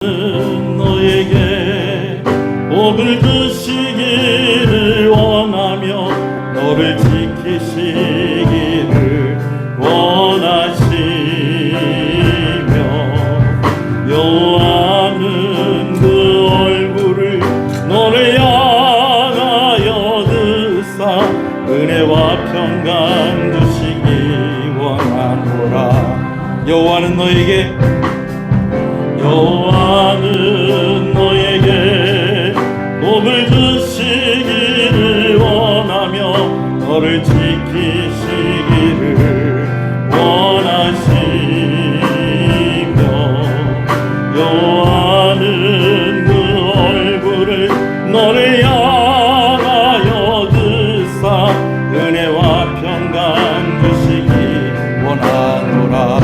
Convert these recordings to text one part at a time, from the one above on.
너에게 복을 주시기를 원하며 너를 지키시기를 원하시며 여호와는 그 얼굴을 너를 향하여 드사 은혜와 평강 주시기 원하노라. 여호와는 너에게 복을 주시기를 원하며 너를 지키시기를 원하시며 여호와는 그 얼굴을 너를 향하여 드사 은혜와 평강 주시기 원하노라.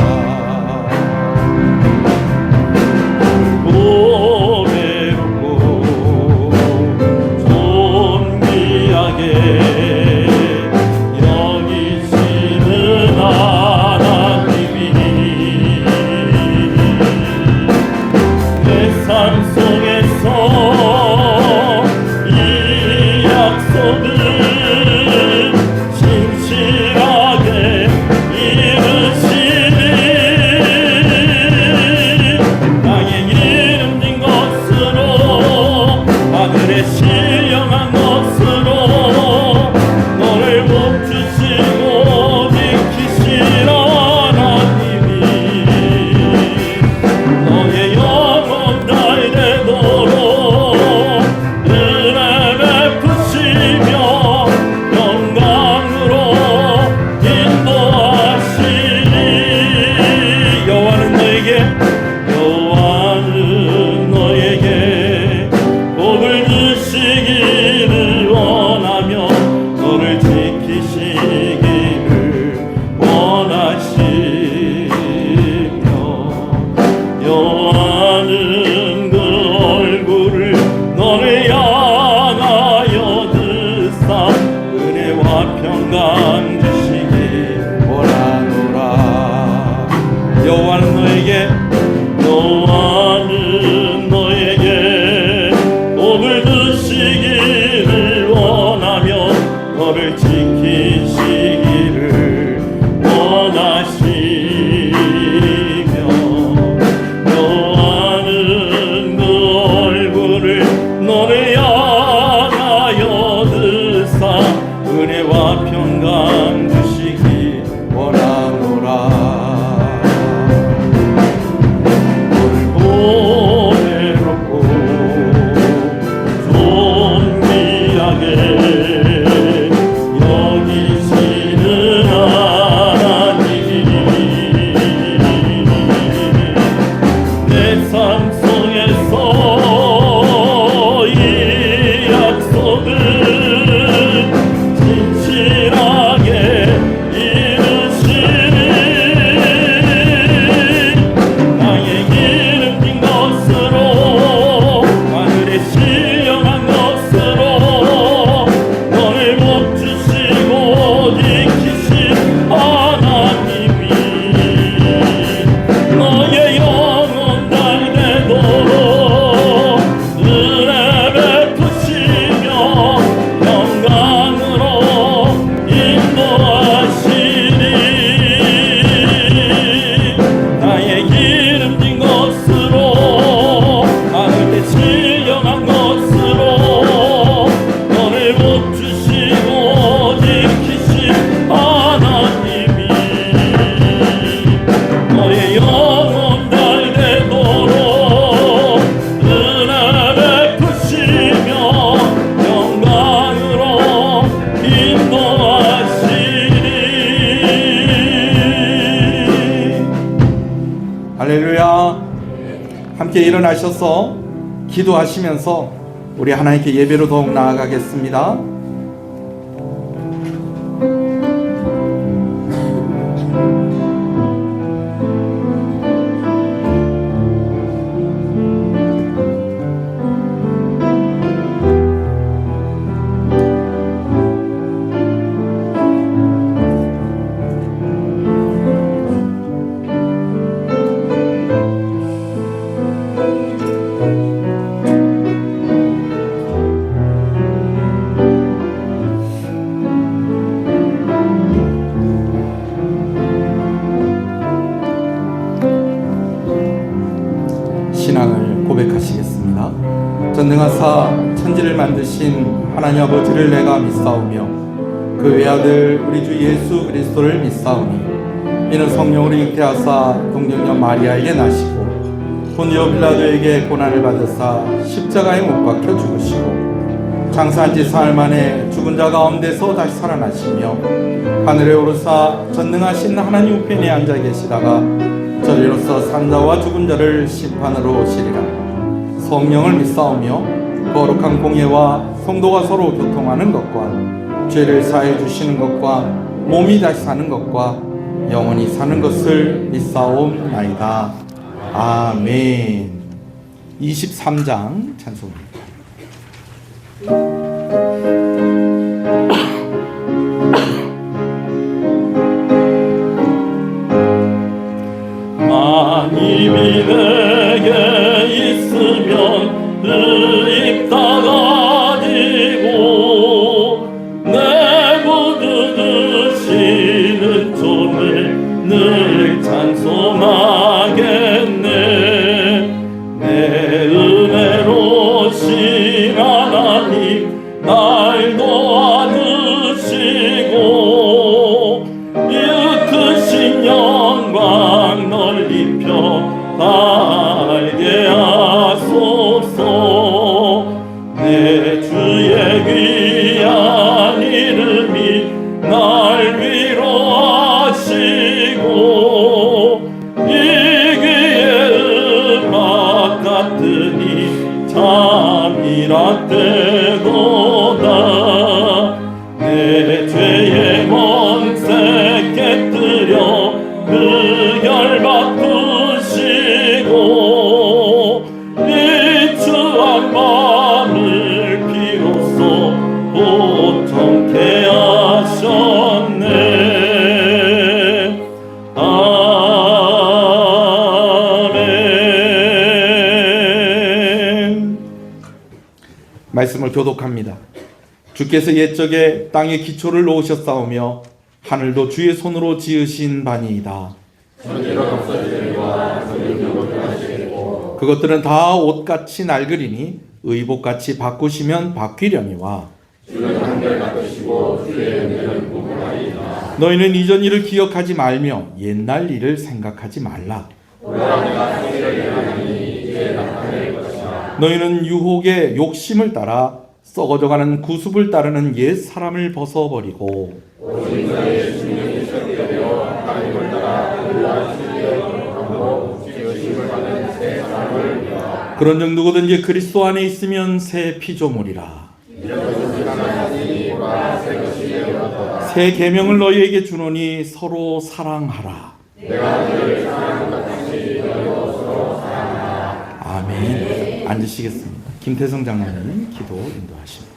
여호와는 너에게 복을 주시기를 원하며 너를 지키시기를 원하시며 여호와는 그 얼굴을 너를 향하여 드사 은혜와 평강 주시기 원하노라. 할렐루야. 함께 일어나셔서 기도하시면서 우리 하나님께 예배로 더욱 나아가겠습니다. 신앙을 고백하시겠습니다. 전능하사 천지를 만드신 하나님 아버지를 내가 믿사오며 그 외아들 우리 주 예수 그리스도를 믿사오니 이는 성령으로 잉태하사 동정녀 마리아에게 나시고 본디오 빌라도에게 고난을 받으사 십자가에 못 박혀 죽으시고 장사한 지 사흘 만에 죽은 자 가운데서 다시 살아나시며 하늘에 오르사 전능하신 하나님 우편에 앉아 계시다가 저리로서 산자와 죽은 자를 심판으로 오시리라. 성령을 믿사오며 거룩한 공예와 성도가 서로 교통하는 것과 죄를 사해 주시는 것과 몸이 다시 사는 것과 영원히 사는 것을 믿사옵나이다. 아멘. 23장 찬송입니다. 만입이 내게 있으면 그 입 다 가지고 내 구주 되시는 종을 늘 찬송하겠네. 내 은혜로신 하나님 날 도와주시고 이 크신 영광 널리 펴알게 하소서. 내 주의 귀한 이름이 날 위로하시고 이 귀의 음악 같으니 잠이라 되도다. 내 죄의 원색 깨뜨려 그 결박 두시고 이 추한 마음을 비로소 보통케 하셨네. 아멘. 말씀을 교독합니다. 주께서 옛적에 땅의 기초를 놓으셨사오며 하늘도 주의 손으로 지으신 바니이다. 그것들은 다 옷같이 낡으리니 의복같이 바꾸시면 바뀌려니와 너희는 이전 일을 기억하지 말며 옛날 일을 생각하지 말라. 너희는 유혹의 욕심을 따라 썩어져가는 구습을 따르는 옛 사람을 벗어버리고 그런즉 누구든지 그리스도 안에 있으면 새 피조물이라. 새 계명을 너희에게 주노니 서로 사랑하라. 아멘. 앉으시겠습니다. 김태성 장로님 기도 인도하십니다.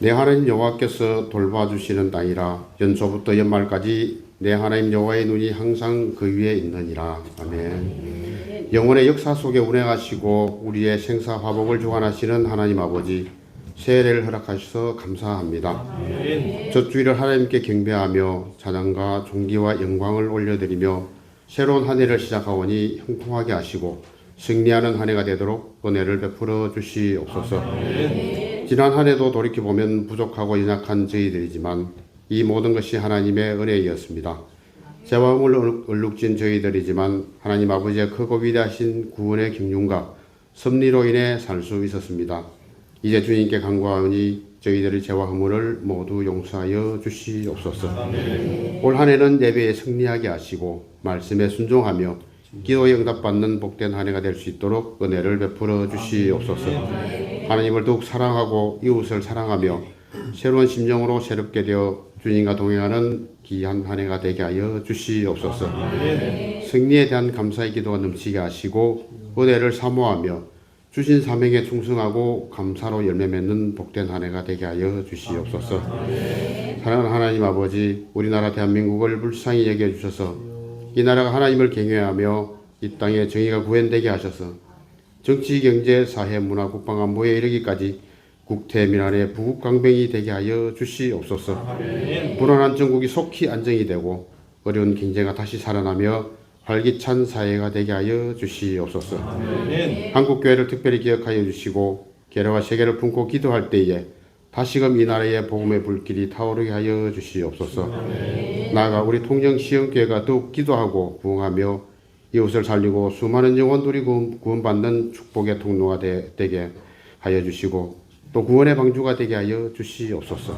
내 하나님 여호와께서 돌봐주시는 땅이라. 연초부터 연말까지 내 하나님 여호와의 눈이 항상 그 위에 있느니라. 아멘. 영혼의 역사 속에 운행하시고 우리의 생사 화복을 주관하시는 하나님 아버지, 새해를 허락하셔서 감사합니다. 첫 주일을 하나님께 경배하며 찬양과 존귀와 영광을 올려드리며 새로운 한 해를 시작하오니 형통하게 하시고 승리하는 한 해가 되도록 은혜를 베풀어 주시옵소서. 지난 한 해도 돌이켜보면 부족하고 연약한 저희들이지만 이 모든 것이 하나님의 은혜였습니다. 죄와 음을 얼룩진 저희들이지만 하나님 아버지의 크고 위대하신 구원의 경륜과 섭리로 인해 살 수 있었습니다. 이제 주님께 간구하오니 저희들의 죄와 허물을 모두 용서하여 주시옵소서. 올 한 해는 예배에 승리하게 하시고 말씀에 순종하며 기도에 응답받는 복된 한 해가 될 수 있도록 은혜를 베풀어 주시옵소서. 하나님을 더욱 사랑하고 이웃을 사랑하며 새로운 심령으로 새롭게 되어 주님과 동행하는 귀한 한 해가 되게 하여 주시옵소서. 승리에 대한 감사의 기도가 넘치게 하시고 은혜를 사모하며 주신 사명에 충성하고 감사로 열매 맺는 복된 한 해가 되게 하여 주시옵소서. 사랑하는 하나님 아버지, 우리나라 대한민국을 불쌍히 여겨주셔서 이 나라가 하나님을 경외하며 이 땅에 정의가 구현되게 하셔서 정치, 경제, 사회, 문화, 국방, 안보에 이르기까지 국태 민안의 부국강병이 되게 하여 주시옵소서. 불안한 전국이 속히 안정이 되고 어려운 경제가 다시 살아나며 활기찬 사회가 되게 하여 주시옵소서. 한국교회를 특별히 기억하여 주시고 개려와 세계를 품고 기도할 때에 다시금 이 나라의 복음의 불길이 타오르게 하여 주시옵소서. 나아가 우리 통영시흥교회가 더욱 기도하고 부흥하며 이웃을 살리고 수많은 영혼들이 구원받는 축복의 통로가 되게 하여 주시고 또 구원의 방주가 되게 하여 주시옵소서.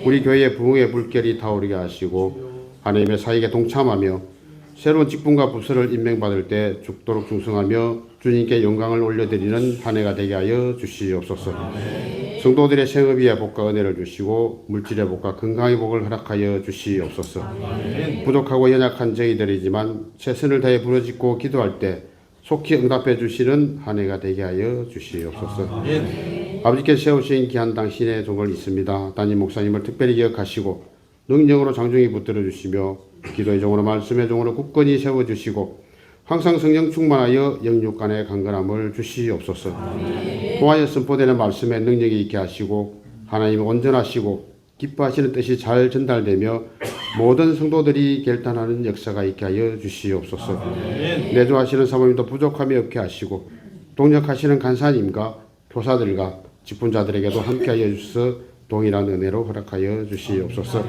우리 교회의 부흥의 불길이 타오르게 하시고 하나님의 사역에 동참하며 새로운 직분과 부서를 임명받을 때 죽도록 충성하며 주님께 영광을 올려드리는 한 해가 되게 하여 주시옵소서. 성도들의 생업 위에 복과 은혜를 주시고 물질의 복과 건강의 복을 허락하여 주시옵소서. 부족하고 연약한 저희들이지만 최선을 다해 부르짖고 기도할 때 속히 응답해 주시는 한 해가 되게 하여 주시옵소서. 아버지께서 세우신 귀한 당신의 종을 있습니다. 담임 목사님을 특별히 기억하시고 능력으로 장중히 붙들어 주시며 기도의 종으로 말씀의 종으로 굳건히 세워주시고 항상 성령 충만하여 영육간의 강건함을 주시옵소서. 통하여 선포되는 말씀의 능력이 있게 하시고 하나님의 온전하시고 기뻐하시는 뜻이 잘 전달되며 모든 성도들이 결단하는 역사가 있게 하여 주시옵소서. 내조하시는 사모님도 부족함이 없게 하시고 동력하시는 간사님과 교사들과 직분자들에게도 함께하여 주셔서 동일한 은혜로 허락하여 주시옵소서.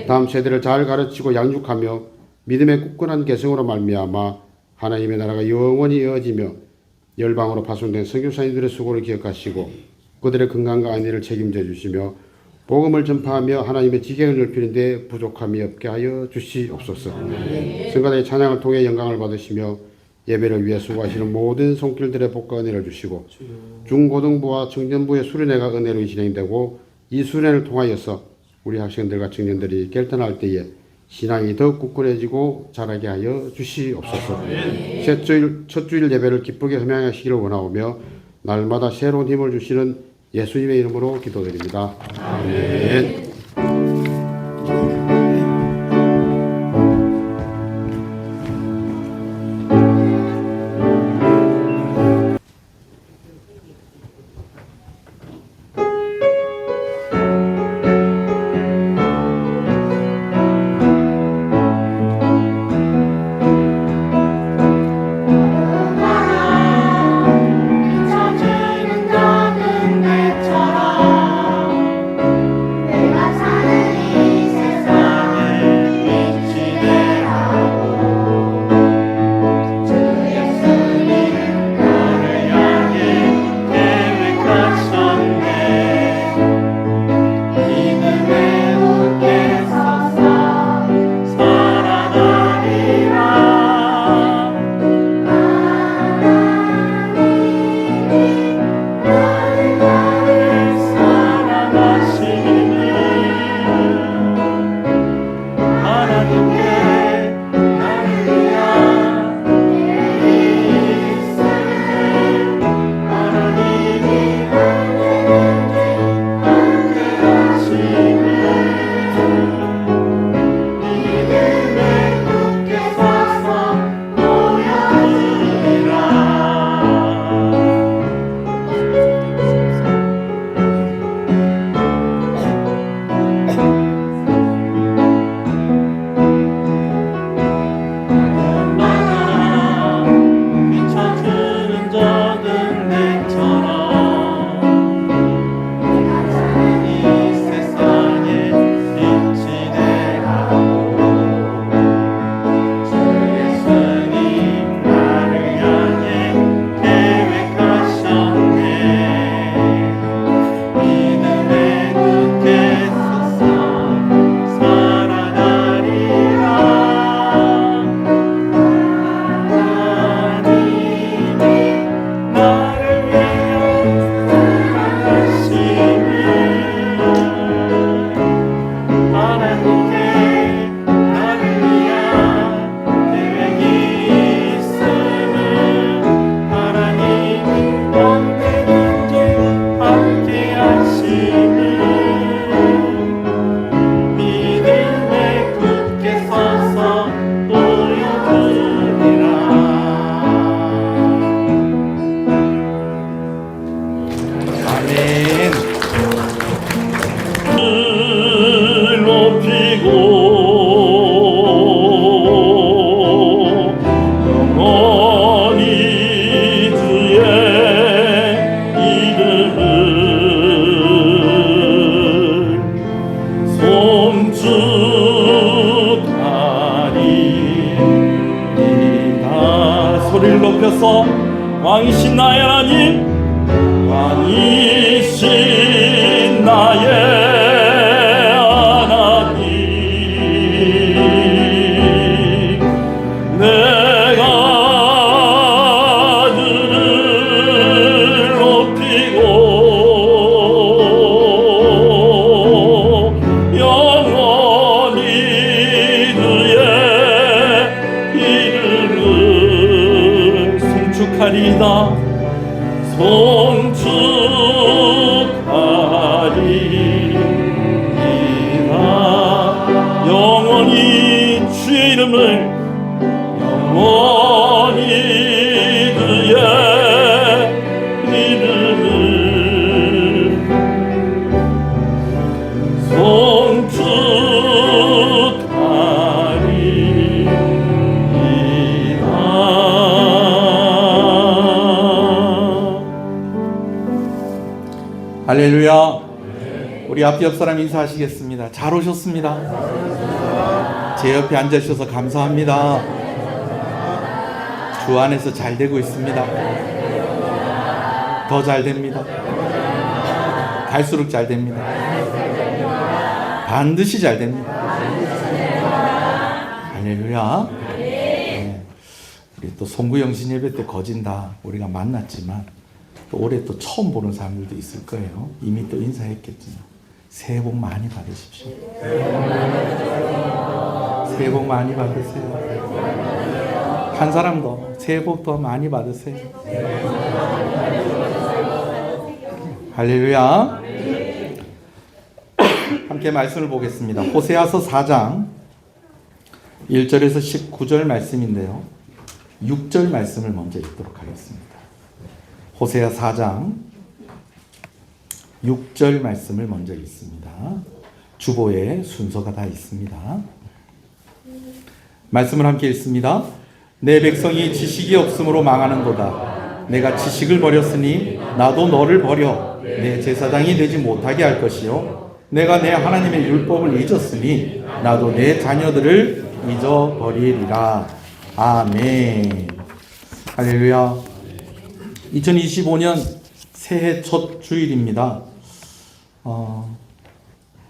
다음 세대를 잘 가르치고 양육하며 믿음의 굳건한 개성으로 말미암아 하나님의 나라가 영원히 이어지며 열방으로 파송된 선교사님들의 수고를 기억하시고 그들의 건강과 안위를 책임져 주시며 복음을 전파하며 하나님의 지경을 넓히는 데 부족함이 없게 하여 주시옵소서. 성가대의 찬양을 통해 영광을 받으시며 예배를 위해 수고하시는 모든 손길들의 복과 은혜를 주시고 중고등부와 청년부의 수련회가 은혜로 진행되고 이 수련을 통하여서 우리 학생들과 청년들이 결단할 때에 신앙이 더욱 굳건해지고 자라게 하여 주시옵소서. 첫 주일 예배를 기쁘게 흠양하시기를 원하오며 날마다 새로운 힘을 주시는 예수님의 이름으로 기도드립니다. 아멘. 잊혀지는 작은 배처럼 내가 영원히 주의 이름을 송축하리이다. 소리를 높여서 왕이신 나의 하나님, 왕이신 나의 하나님, 내가 주를 높이고 영원히 주의 이름을 송축하리이다. 송축하리이다. 영원히 주의 이름을, 영원히 주의 이름을 송축하리이다. 할렐루야. 우리 앞 사람 인사하시겠습니다. 잘 오셨습니다. 제 옆에 앉아주셔서 감사합니다. 주 안에서 잘 되고 있습니다. 더 잘 됩니다. 갈수록 잘 됩니다. 반드시 잘 됩니다. 할렐루야. 네. 우리 또 송구영신 예배 때 거진다 우리가 만났지만 또 올해 또 처음 보는 사람들도 있을 거예요. 이미 또 인사했겠지만 새해 복 많이 받으십시오. 새해 복 많이 받으세요. 한 사람 더 새해 복 더 많이 받으세요. 할렐루야. 함께 말씀을 보겠습니다. 호세아서 4장 1절에서 19절 말씀인데요. 6절 말씀을 먼저 읽도록 하겠습니다. 호세아 4장 6절 말씀을 먼저 읽습니다. 주보에 순서가 다 있습니다. 말씀을 함께 읽습니다. 내 백성이 지식이 없으므로 망하는도다. 내가 지식을 버렸으니 나도 너를 버려 내 제사장이 되지 못하게 할 것이요 내가 내 하나님의 율법을 잊었으니 나도 내 자녀들을 잊어버리리라. 아멘. 할렐루야. 2025년 새해 첫 주일입니다.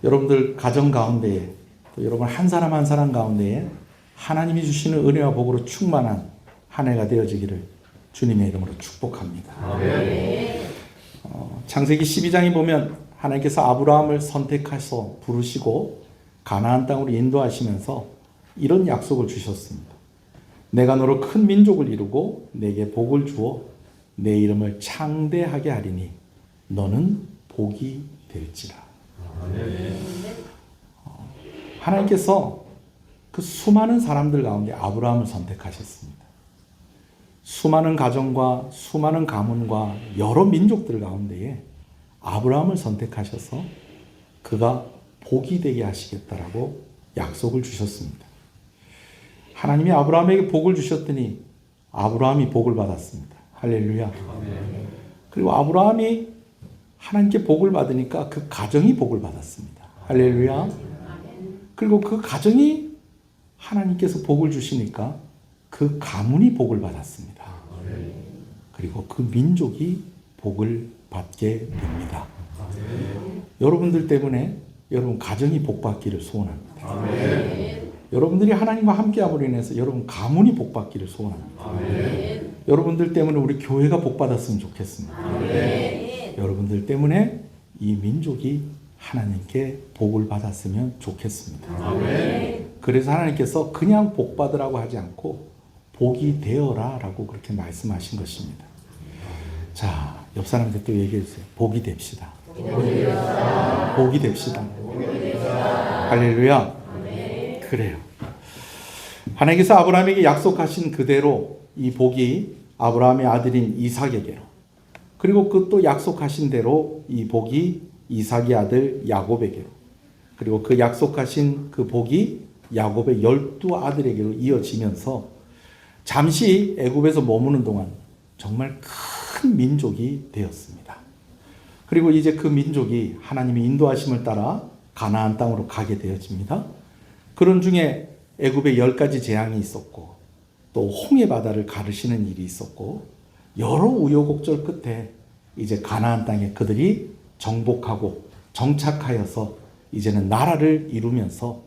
여러분들 가정 가운데에 또 여러분 한 사람 한 사람 가운데에 하나님이 주시는 은혜와 복으로 충만한 한 해가 되어지기를 주님의 이름으로 축복합니다. 창세기 12장에 보면 하나님께서 아브라함을 선택하셔서 부르시고 가나안 땅으로 인도하시면서 이런 약속을 주셨습니다. 내가 너로 큰 민족을 이루고 내게 복을 주어 내 이름을 창대하게 하리니 너는 복이 될지라. 하나님께서 그 수많은 사람들 가운데 아브라함을 선택하셨습니다. 수많은 가정과 수많은 가문과 여러 민족들 가운데에 아브라함을 선택하셔서 그가 복이 되게 하시겠다라고 약속을 주셨습니다. 하나님이 아브라함에게 복을 주셨더니 아브라함이 복을 받았습니다. 할렐루야. 그리고 아브라함이 하나님께 복을 받으니까 그 가정이 복을 받았습니다. 할렐루야. 그리고 그 가정이 하나님께서 복을 주시니까 그 가문이 복을 받았습니다. 그리고 그 민족이 복을 받게 됩니다. 여러분들 때문에 여러분 가정이 복받기를 소원합니다. 여러분들이 하나님과 함께함으로 인해서 여러분 가문이 복받기를 소원합니다. 여러분들 때문에 우리 교회가 복받았으면 좋겠습니다. 여러분들 때문에 이 민족이 하나님께 복을 받았으면 좋겠습니다. 그래서 하나님께서 그냥 복 받으라고 하지 않고 복이 되어라 라고 그렇게 말씀하신 것입니다. 자, 옆 사람한테 또 얘기해 주세요. 복이 됩시다. 복이 됩시다. 할렐루야. 그래요. 하나님께서 아브라함에게 약속하신 그대로 이 복이 아브라함의 아들인 이삭에게로, 그리고 그 또 약속하신 대로 이 복이 이삭의 아들 야곱에게로, 그리고 그 약속하신 그 복이 야곱의 12아들에게로 이어지면서 잠시 애굽에서 머무는 동안 정말 큰 민족이 되었습니다. 그리고 이제 그 민족이 하나님의 인도하심을 따라 가나안 땅으로 가게 되어집니다. 그런 중에 애굽에 10가지 재앙이 있었고 또 홍해 바다를 가르시는 일이 있었고 여러 우여곡절 끝에 이제 가나안 땅에 그들이 정복하고 정착하여서 이제는 나라를 이루면서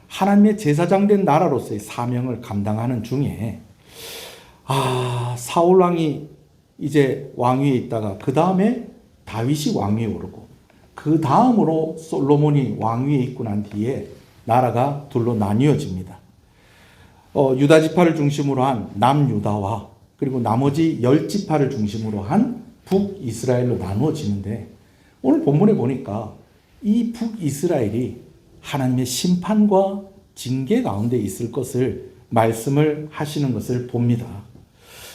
하나님의 제사장 된 나라로서의 사명을 감당하는 중에 사울 왕이 이제 왕위에 있다가 그 다음에 다윗이 왕위에 오르고 그 다음으로 솔로몬이 왕위에 있고 난 뒤에 나라가 둘로 나뉘어집니다. 유다 지파를 중심으로 한 남유다와 그리고 나머지 10지파를 중심으로 한 북이스라엘로 나누어지는데 오늘 본문에 보니까 이 북이스라엘이 하나님의 심판과 징계 가운데 있을 것을 말씀을 하시는 것을 봅니다.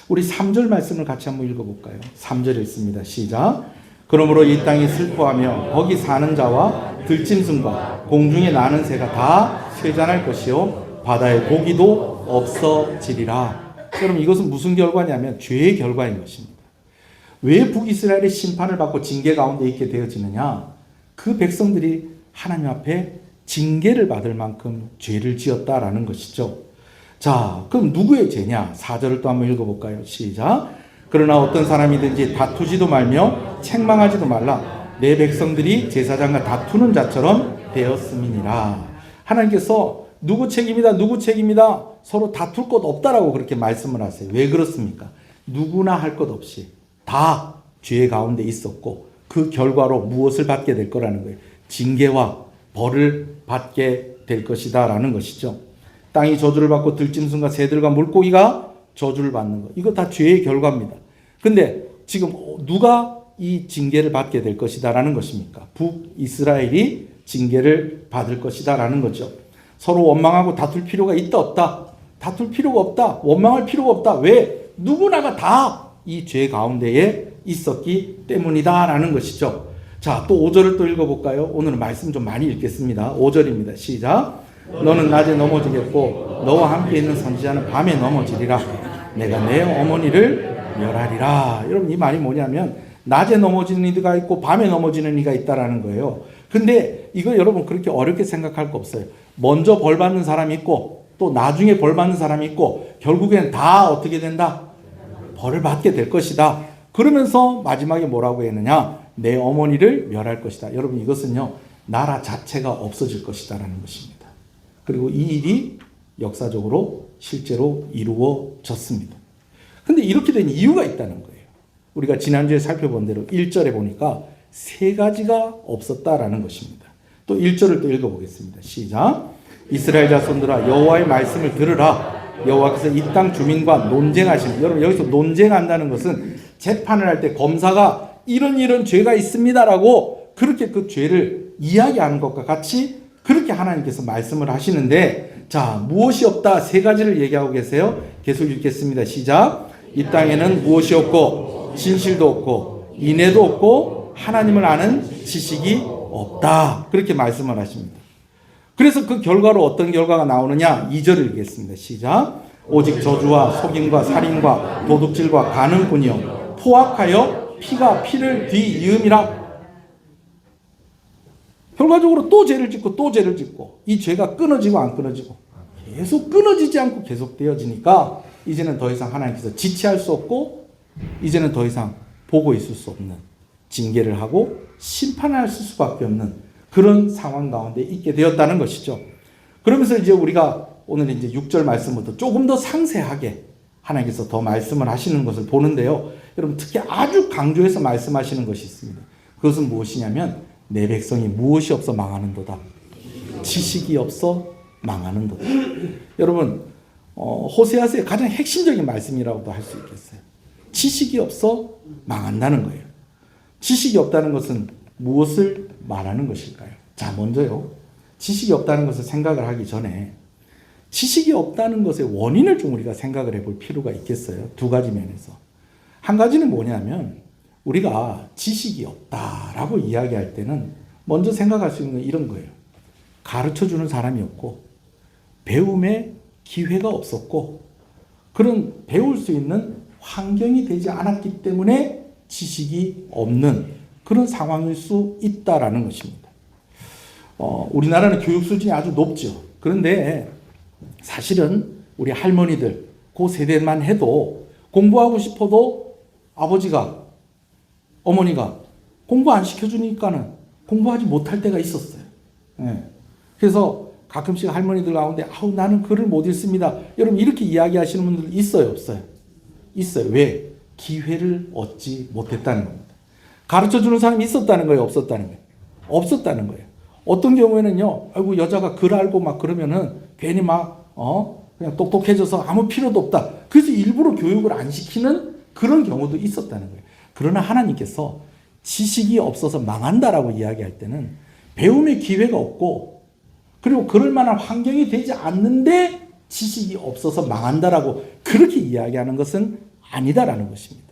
우리 3절 말씀을 같이 한번 읽어볼까요? 3절 읽습니다. 시작. 그러므로 이 땅이 슬퍼하며 거기 사는 자와 들짐승과 공중에 나는 새가 다 쇠잔할 것이요 바다의 고기도 없어지리라. 여러분 이것은 무슨 결과냐면 죄의 결과인 것입니다. 왜 북이스라엘의 심판을 받고 징계 가운데 있게 되어지느냐? 그 백성들이 하나님 앞에 징계를 받을 만큼 죄를 지었다라는 것이죠. 자, 그럼 누구의 죄냐? 4절을 또 한번 읽어볼까요? 시작. 그러나 어떤 사람이든지 다투지도 말며 책망하지도 말라. 내 백성들이 제사장과 다투는 자처럼 되었음이니라. 하나님께서 누구 책임이다, 누구 책임이다, 서로 다툴 것 없다라고 그렇게 말씀을 하세요. 왜 그렇습니까? 누구나 할 것 없이 다 죄 가운데 있었고 그 결과로 무엇을 받게 될 거라는 거예요. 징계와 벌을 받게 될 것이다 라는 것이죠. 땅이 저주를 받고 들짐승과 새들과 물고기가 저주를 받는 것. 이거 다 죄의 결과입니다. 근데 지금 누가 이 징계를 받게 될 것이다 라는 것입니까? 북이스라엘이 징계를 받을 것이다 라는 거죠. 서로 원망하고 다툴 필요가 있다 없다? 다툴 필요가 없다. 원망할 필요가 없다. 왜? 누구나가 다 이 죄 가운데에 있었기 때문이다 라는 것이죠. 자, 또 5절을 또 읽어볼까요? 오늘은 말씀 좀 많이 읽겠습니다. 5절입니다. 시작. 너는 낮에 넘어지겠고 너와 함께 있는 선지자는 밤에 넘어지리라. 내가 내 어머니를 멸하리라. 여러분 이 말이 뭐냐면 낮에 넘어지는 이가 있고 밤에 넘어지는 이가 있다라는 거예요. 근데 이거 여러분 그렇게 어렵게 생각할 거 없어요. 먼저 벌 받는 사람이 있고 또 나중에 벌 받는 사람이 있고 결국엔 다 어떻게 된다? 벌을 받게 될 것이다. 그러면서 마지막에 뭐라고 했느냐? 내 어머니를 멸할 것이다. 여러분 이것은요 나라 자체가 없어질 것이다라는 것입니다. 그리고 이 일이 역사적으로 실제로 이루어졌습니다. 근데 이렇게 된 이유가 있다는 거예요. 우리가 지난주에 살펴본 대로 1절에 보니까 세 가지가 없었다라는 것입니다. 또 1절을 또 읽어보겠습니다. 시작. 이스라엘 자손들아 여호와의 말씀을 들으라. 여호와께서 이 땅 주민과 논쟁하시는. 여러분 여기서 논쟁한다는 것은 재판을 할 때 검사가 이런 죄가 있습니다라고 그렇게 그 죄를 이야기하는 것과 같이 그렇게 하나님께서 말씀을 하시는데 자 무엇이 없다 세 가지를 얘기하고 계세요. 계속 읽겠습니다. 시작. 이 땅에는 무엇이 없고 진실도 없고 인애도 없고 하나님을 아는 지식이 없다. 그렇게 말씀을 하십니다. 그래서 그 결과로 어떤 결과가 나오느냐 2절을 읽겠습니다. 시작. 오직 저주와 속임과 살인과 도둑질과 간음뿐이요 포악하여 피가 피를 뒤이음이라. 결과적으로 또 죄를 짓고 또 죄를 짓고 이 죄가 끊어지고 안 끊어지고 계속 끊어지지 않고 계속 되어지니까 이제는 더 이상 하나님께서 지체할 수 없고 이제는 더 이상 보고 있을 수 없는 징계를 하고 심판할 수밖에 없는 그런 상황 가운데 있게 되었다는 것이죠. 그러면서 이제 우리가 오늘 이제 6절 말씀부터 조금 더 상세하게 하나님께서 더 말씀을 하시는 것을 보는데요. 여러분 특히 아주 강조해서 말씀하시는 것이 있습니다. 그것은 무엇이냐면 내 백성이 무엇이 없어 망하는도다. 지식이 없어 망하는도다. 여러분 호세아서의 가장 핵심적인 말씀이라고도 할 수 있겠어요. 지식이 없어 망한다는 거예요. 지식이 없다는 것은 무엇을 말하는 것일까요? 자, 먼저요. 지식이 없다는 것을 생각을 하기 전에 지식이 없다는 것의 원인을 좀 우리가 생각을 해볼 필요가 있겠어요. 두 가지 면에서. 한 가지는 뭐냐면 우리가 지식이 없다라고 이야기할 때는 먼저 생각할 수 있는 건 이런 거예요. 가르쳐주는 사람이 없고 배움의 기회가 없었고 그런 배울 수 있는 환경이 되지 않았기 때문에 지식이 없는 그런 상황일 수 있다라는 것입니다. 우리나라는 교육 수준이 아주 높죠. 그런데 사실은 우리 할머니들 그 세대만 해도 공부하고 싶어도 아버지가 어머니가 공부 안 시켜주니까는 공부하지 못할 때가 있었어요. 예. 그래서 가끔씩 할머니들 가운데 아우 나는 글을 못 읽습니다. 여러분 이렇게 이야기하시는 분들 있어요, 없어요? 있어요. 왜? 기회를 얻지 못했다는 겁니다. 가르쳐주는 사람이 있었다는 거예요, 없었다는 거예요? 없었다는 거예요. 어떤 경우에는요, 아이고 여자가 글 알고 막 그러면은 괜히 막 그냥 똑똑해져서 아무 필요도 없다. 그래서 일부러 교육을 안 시키는 그런 경우도 있었다는 거예요. 그러나 하나님께서 지식이 없어서 망한다라고 이야기할 때는 배움의 기회가 없고 그리고 그럴 만한 환경이 되지 않는데 지식이 없어서 망한다라고 그렇게 이야기하는 것은 아니다라는 것입니다.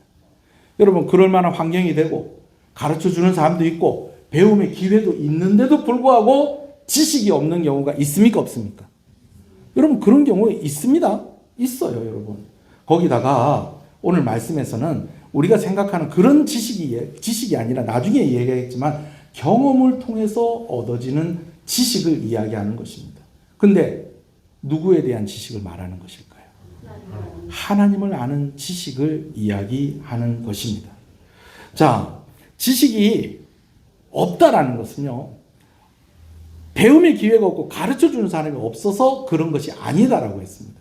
여러분 그럴 만한 환경이 되고 가르쳐주는 사람도 있고 배움의 기회도 있는데도 불구하고 지식이 없는 경우가 있습니까 없습니까? 여러분 그런 경우 있습니다. 있어요 여러분. 거기다가 오늘 말씀에서는 우리가 생각하는 그런 지식이 아니라 나중에 얘기했지만 경험을 통해서 얻어지는 지식을 이야기하는 것입니다. 근데 누구에 대한 지식을 말하는 것일까요? 하나님을 아는 지식을 이야기하는 것입니다. 자, 지식이 없다라는 것은요, 배움의 기회가 없고 가르쳐주는 사람이 없어서 그런 것이 아니다라고 했습니다.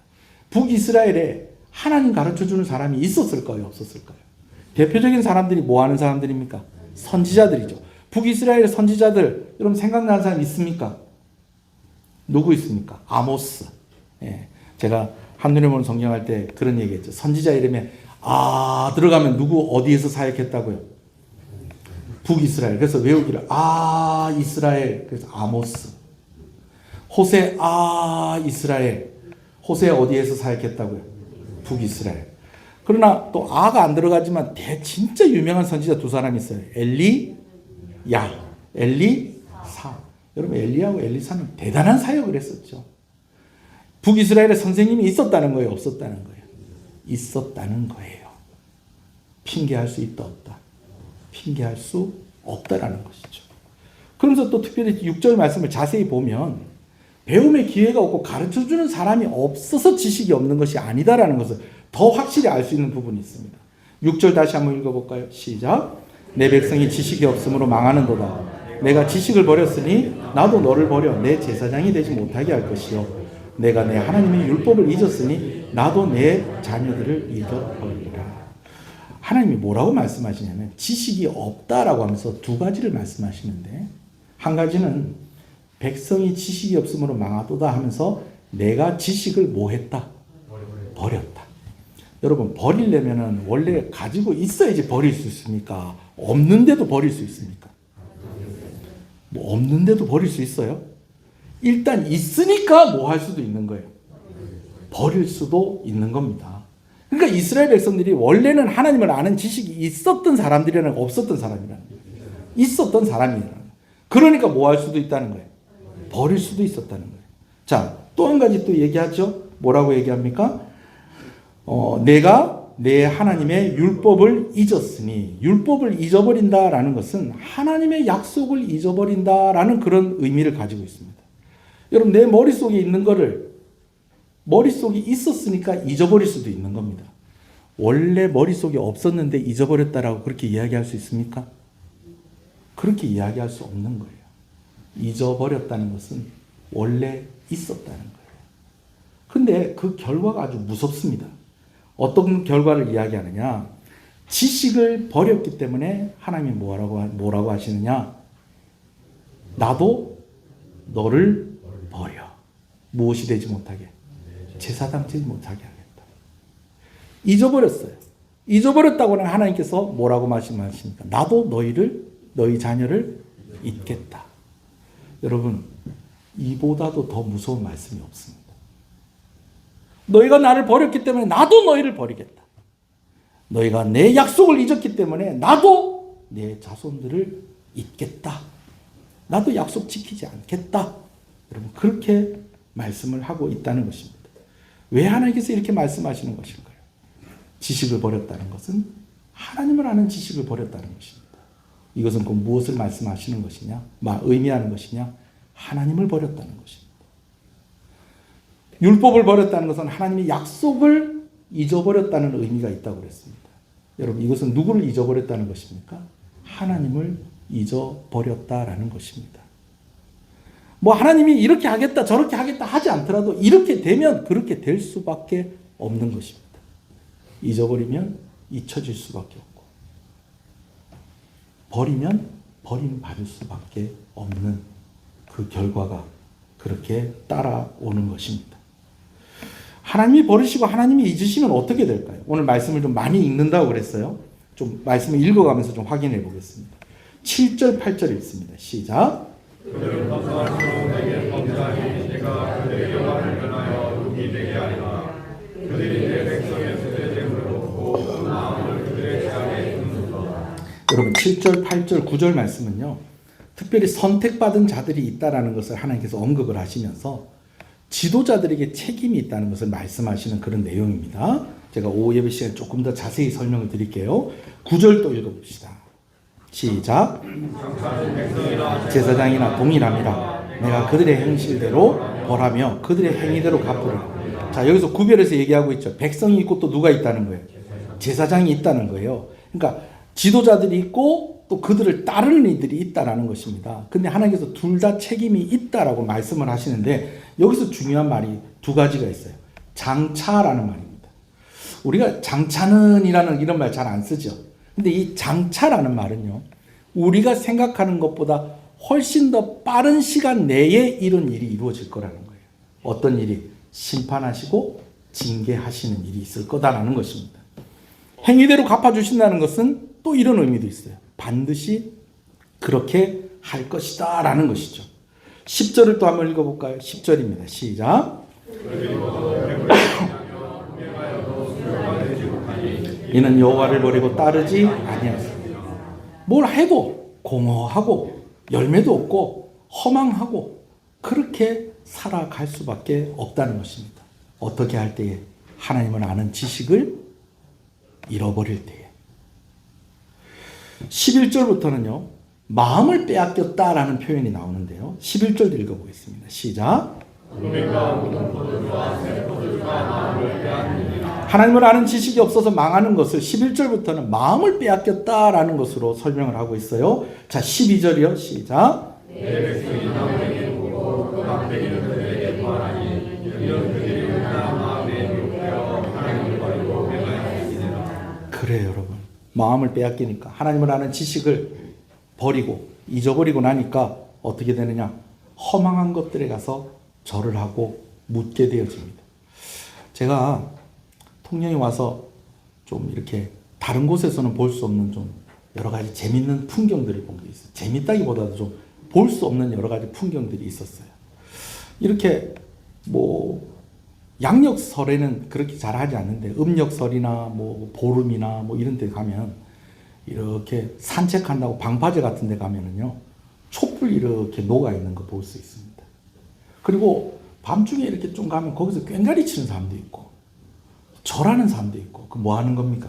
북이스라엘에 하나님 가르쳐주는 사람이 있었을까요? 없었을까요? 대표적인 사람들이 뭐 하는 사람들입니까? 선지자들이죠. 북이스라엘 선지자들, 여러분 생각나는 사람 있습니까? 누구 있습니까? 아모스. 예, 제가 한눈에 보는 성경할 때 그런 얘기했죠. 선지자 이름에 들어가면 누구 어디에서 사역했다고요? 북이스라엘. 그래서 외우기를 이스라엘. 그래서 아모스. 호세 이스라엘. 호세 어디에서 사역했다고요? 북이스라엘. 그러나 또 아가 안 들어가지만 진짜 유명한 선지자 두 사람이 있어요. 엘리야, 엘리사. 여러분 엘리야하고 엘리사는 대단한 사역을 했었죠. 북이스라엘에 선생님이 있었다는 거예요, 없었다는 거예요? 있었다는 거예요. 핑계할 수 있다 없다? 핑계할 수 없다라는 것이죠. 그러면서 또 특별히 6절 말씀을 자세히 보면 배움의 기회가 없고 가르쳐주는 사람이 없어서 지식이 없는 것이 아니다라는 것을 더 확실히 알 수 있는 부분이 있습니다. 6절 다시 한번 읽어볼까요? 시작. 내 백성이 지식이 없으므로 망하는도다. 내가 지식을 버렸으니 나도 너를 버려 내 제사장이 되지 못하게 할 것이요. 내가 내 하나님의 율법을 잊었으니 나도 내 자녀들을 잊어버리라. 하나님이 뭐라고 말씀하시냐면 지식이 없다라고 하면서 두 가지를 말씀하시는데, 한 가지는 백성이 지식이 없으므로 망하도다 하면서 내가 지식을 뭐 했다? 버렸다. 여러분 버리려면 원래 가지고 있어야지 버릴 수 있습니까? 없는데도 버릴 수 있습니까? 뭐 없는데도 버릴 수 있어요? 일단 있으니까 뭐 할 수도 있는 거예요. 버릴 수도 있는 겁니다. 그러니까 이스라엘 백성들이 원래는 하나님을 아는 지식이 있었던 사람들이라는 없었던 사람이라는 거예요. 있었던 사람이라는 거예요. 그러니까 뭐 할 수도 있다는 거예요. 버릴 수도 있었다는 거예요. 자, 또 한 가지 또 얘기하죠. 뭐라고 얘기합니까? 내가 내 하나님의 율법을 잊었으니, 율법을 잊어버린다라는 것은 하나님의 약속을 잊어버린다라는 그런 의미를 가지고 있습니다. 여러분 내 머릿속에 있는 거를 머릿속에 있었으니까 잊어버릴 수도 있는 겁니다. 원래 머릿속에 없었는데 잊어버렸다라고 그렇게 이야기할 수 있습니까? 그렇게 이야기할 수 없는 거예요. 잊어버렸다는 것은 원래 있었다는 거예요. 근데 그 결과가 아주 무섭습니다. 어떤 결과를 이야기하느냐? 지식을 버렸기 때문에 하나님이 뭐라고 하시느냐? 나도 너를 버려. 무엇이 되지 못하게? 제사장 되지 못하게 하겠다. 잊어버렸어요. 잊어버렸다고는 하나님께서 뭐라고 말씀하십니까? 나도 너희 자녀를 잊겠다. 여러분, 이보다도 더 무서운 말씀이 없습니다. 너희가 나를 버렸기 때문에 나도 너희를 버리겠다. 너희가 내 약속을 잊었기 때문에 나도 내 자손들을 잊겠다. 나도 약속 지키지 않겠다. 여러분 그렇게 말씀을 하고 있다는 것입니다. 왜 하나님께서 이렇게 말씀하시는 것일까요? 지식을 버렸다는 것은 하나님을 아는 지식을 버렸다는 것입니다. 이것은 꼭 무엇을 말씀하시는 것이냐? 의미하는 것이냐? 하나님을 버렸다는 것입니다. 율법을 버렸다는 것은 하나님의 약속을 잊어버렸다는 의미가 있다고 그랬습니다. 여러분 이것은 누구를 잊어버렸다는 것입니까? 하나님을 잊어버렸다라는 것입니다. 하나님이 이렇게 하겠다 저렇게 하겠다 하지 않더라도 이렇게 되면 그렇게 될 수밖에 없는 것입니다. 잊어버리면 잊혀질 수밖에 없고 버리면 버림받을 수밖에 없는 그 결과가 그렇게 따라오는 것입니다. 하나님이 버리시고 하나님이 잊으시면 어떻게 될까요? 오늘 말씀을 좀 많이 읽는다고 그랬어요. 좀 말씀을 읽어가면서 좀 확인해 보겠습니다. 7절 8절 읽습니다. 시작. 여러분 7절 8절 9절 말씀은요. 특별히 선택받은 자들이 있다라는 것을 하나님께서 언급을 하시면서 지도자들에게 책임이 있다는 것을 말씀하시는 그런 내용입니다. 제가 오후 예배 시간에 조금 더 자세히 설명을 드릴게요. 9절 또 읽어봅시다. 시작. 제사장이나 동일함이라 내가 그들의 행실대로 벌하며 그들의 행위대로 갚으리라. 자, 여기서 구별해서 얘기하고 있죠. 백성이 있고 또 누가 있다는 거예요? 제사장이 있다는 거예요. 그러니까 지도자들이 있고 또 그들을 따르는 이들이 있다라는 것입니다. 근데 하나님께서 둘 다 책임이 있다라고 말씀을 하시는데 여기서 중요한 말이 두 가지가 있어요. 장차라는 말입니다. 우리가 장차는이라는 이런 말 잘 안 쓰죠. 근데 이 장차라는 말은요. 우리가 생각하는 것보다 훨씬 더 빠른 시간 내에 이런 일이 이루어질 거라는 거예요. 어떤 일이? 심판하시고 징계하시는 일이 있을 거다라는 것입니다. 행위대로 갚아주신다는 것은 또 이런 의미도 있어요. 반드시 그렇게 할 것이다 라는 것이죠. 10절을 또 한번 읽어볼까요? 10절입니다. 시작. 이는 여호와를 버리고 따르지 아니하였습니다. 뭘 해도 공허하고 열매도 없고 허망하고 그렇게 살아갈 수밖에 없다는 것입니다. 어떻게 할 때에? 하나님을 아는 지식을 잃어버릴 때에. 11절부터는요. 마음을 빼앗겼다라는 표현이 나오는데요. 11절 읽어보겠습니다. 시작. 하나님을 아는 지식이 없어서 망하는 것을 11절부터는 마음을 빼앗겼다라는 것으로 설명을 하고 있어요. 자, 12절이요. 시작. 그래요, 여러분. 마음을 빼앗기니까 하나님을 아는 지식을 버리고 잊어버리고 나니까 어떻게 되느냐? 허망한 것들에 가서 절을 하고 묻게 되어집니다. 제가 통영에 와서 좀 이렇게 다른 곳에서는 볼 수 없는 좀 여러 가지 재밌는 풍경들을 본 게 있어요. 재밌다기보다도 좀 볼 수 없는 여러 가지 풍경들이 있었어요. 이렇게 양력설에는 그렇게 잘 하지 않는데 음력설이나 보름이나 이런 데 가면 이렇게 산책한다고 방파제 같은 데 가면은요. 촛불 이렇게 녹아 있는 거 볼 수 있습니다. 그리고 밤중에 이렇게 좀 가면 거기서 꽹가리 치는 사람도 있고 절하는 사람도 있고 그 뭐 하는 겁니까?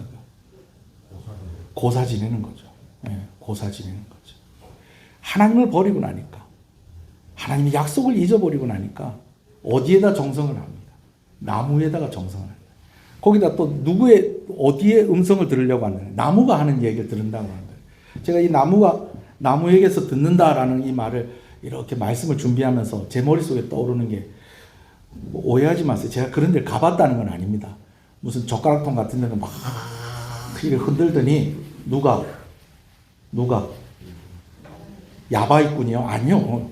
고사 지내는 거죠. 네, 고사 지내는 거죠. 하나님을 버리고 나니까 하나님의 약속을 잊어버리고 나니까 어디에다 정성을 합니까? 나무에다가 정성을 합니다. 거기다 또 어디에 음성을 들으려고 하느냐? 나무가 하는 얘기를 들은다고 하는 거예요. 제가 이 나무에게서 듣는다라는 이 말을 이렇게 말씀을 준비하면서 제 머릿속에 떠오르는 게 오해하지 마세요. 제가 그런 데를 가봤다는 건 아닙니다. 무슨 젓가락통 같은 데는 막 이렇게 흔들더니 누가 야바이꾼이요? 아니요.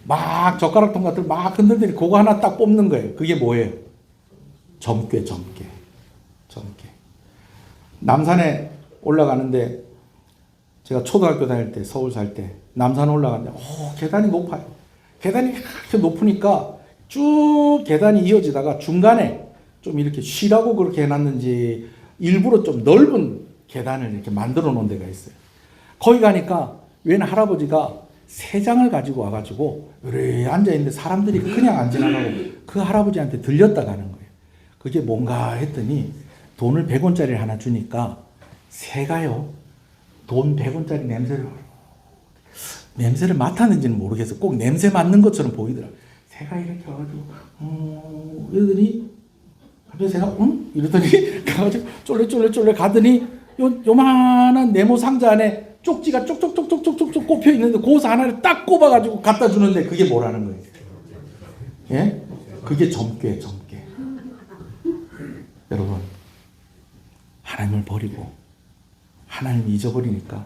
막 젓가락통 같은 거 막 흔들더니 그거 하나 딱 뽑는 거예요. 그게 뭐예요? 점괘. 남산에 올라가는데 제가 초등학교 다닐 때 서울 살 때 남산 올라가는데 계단이 높아요. 계단이 이렇게 높으니까 쭉 계단이 이어지다가 중간에 좀 이렇게 쉬라고 그렇게 해놨는지 일부러 좀 넓은 계단을 이렇게 만들어 놓은 데가 있어요. 거기 가니까 웬 할아버지가 세 장을 가지고 와가지고 으르 앉아있는데 사람들이 그냥 안 지나가고 그 할아버지한테 들렸다 가는 거예요. 그게 뭔가 했더니 돈을 100원짜리를 하나 주니까 새가요 돈 100원짜리 냄새를 맡았는지는 모르겠어. 꼭 냄새 맡는 것처럼 보이더라고요. 새가 이렇게 와가지고 이러더니 갑자기 새가 이러더니 가가지고 쫄래 가더니 요만한 네모 상자 안에 쪽지가 쪽쪽쪽쪽쪽쪽 꼽혀 있는데 거기서 하나를 딱 꼽아가지고 갖다 주는데 그게 뭐라는 거예요? 예? 그게 점괘. 여러분, 하나님을 버리고 하나님을 잊어버리니까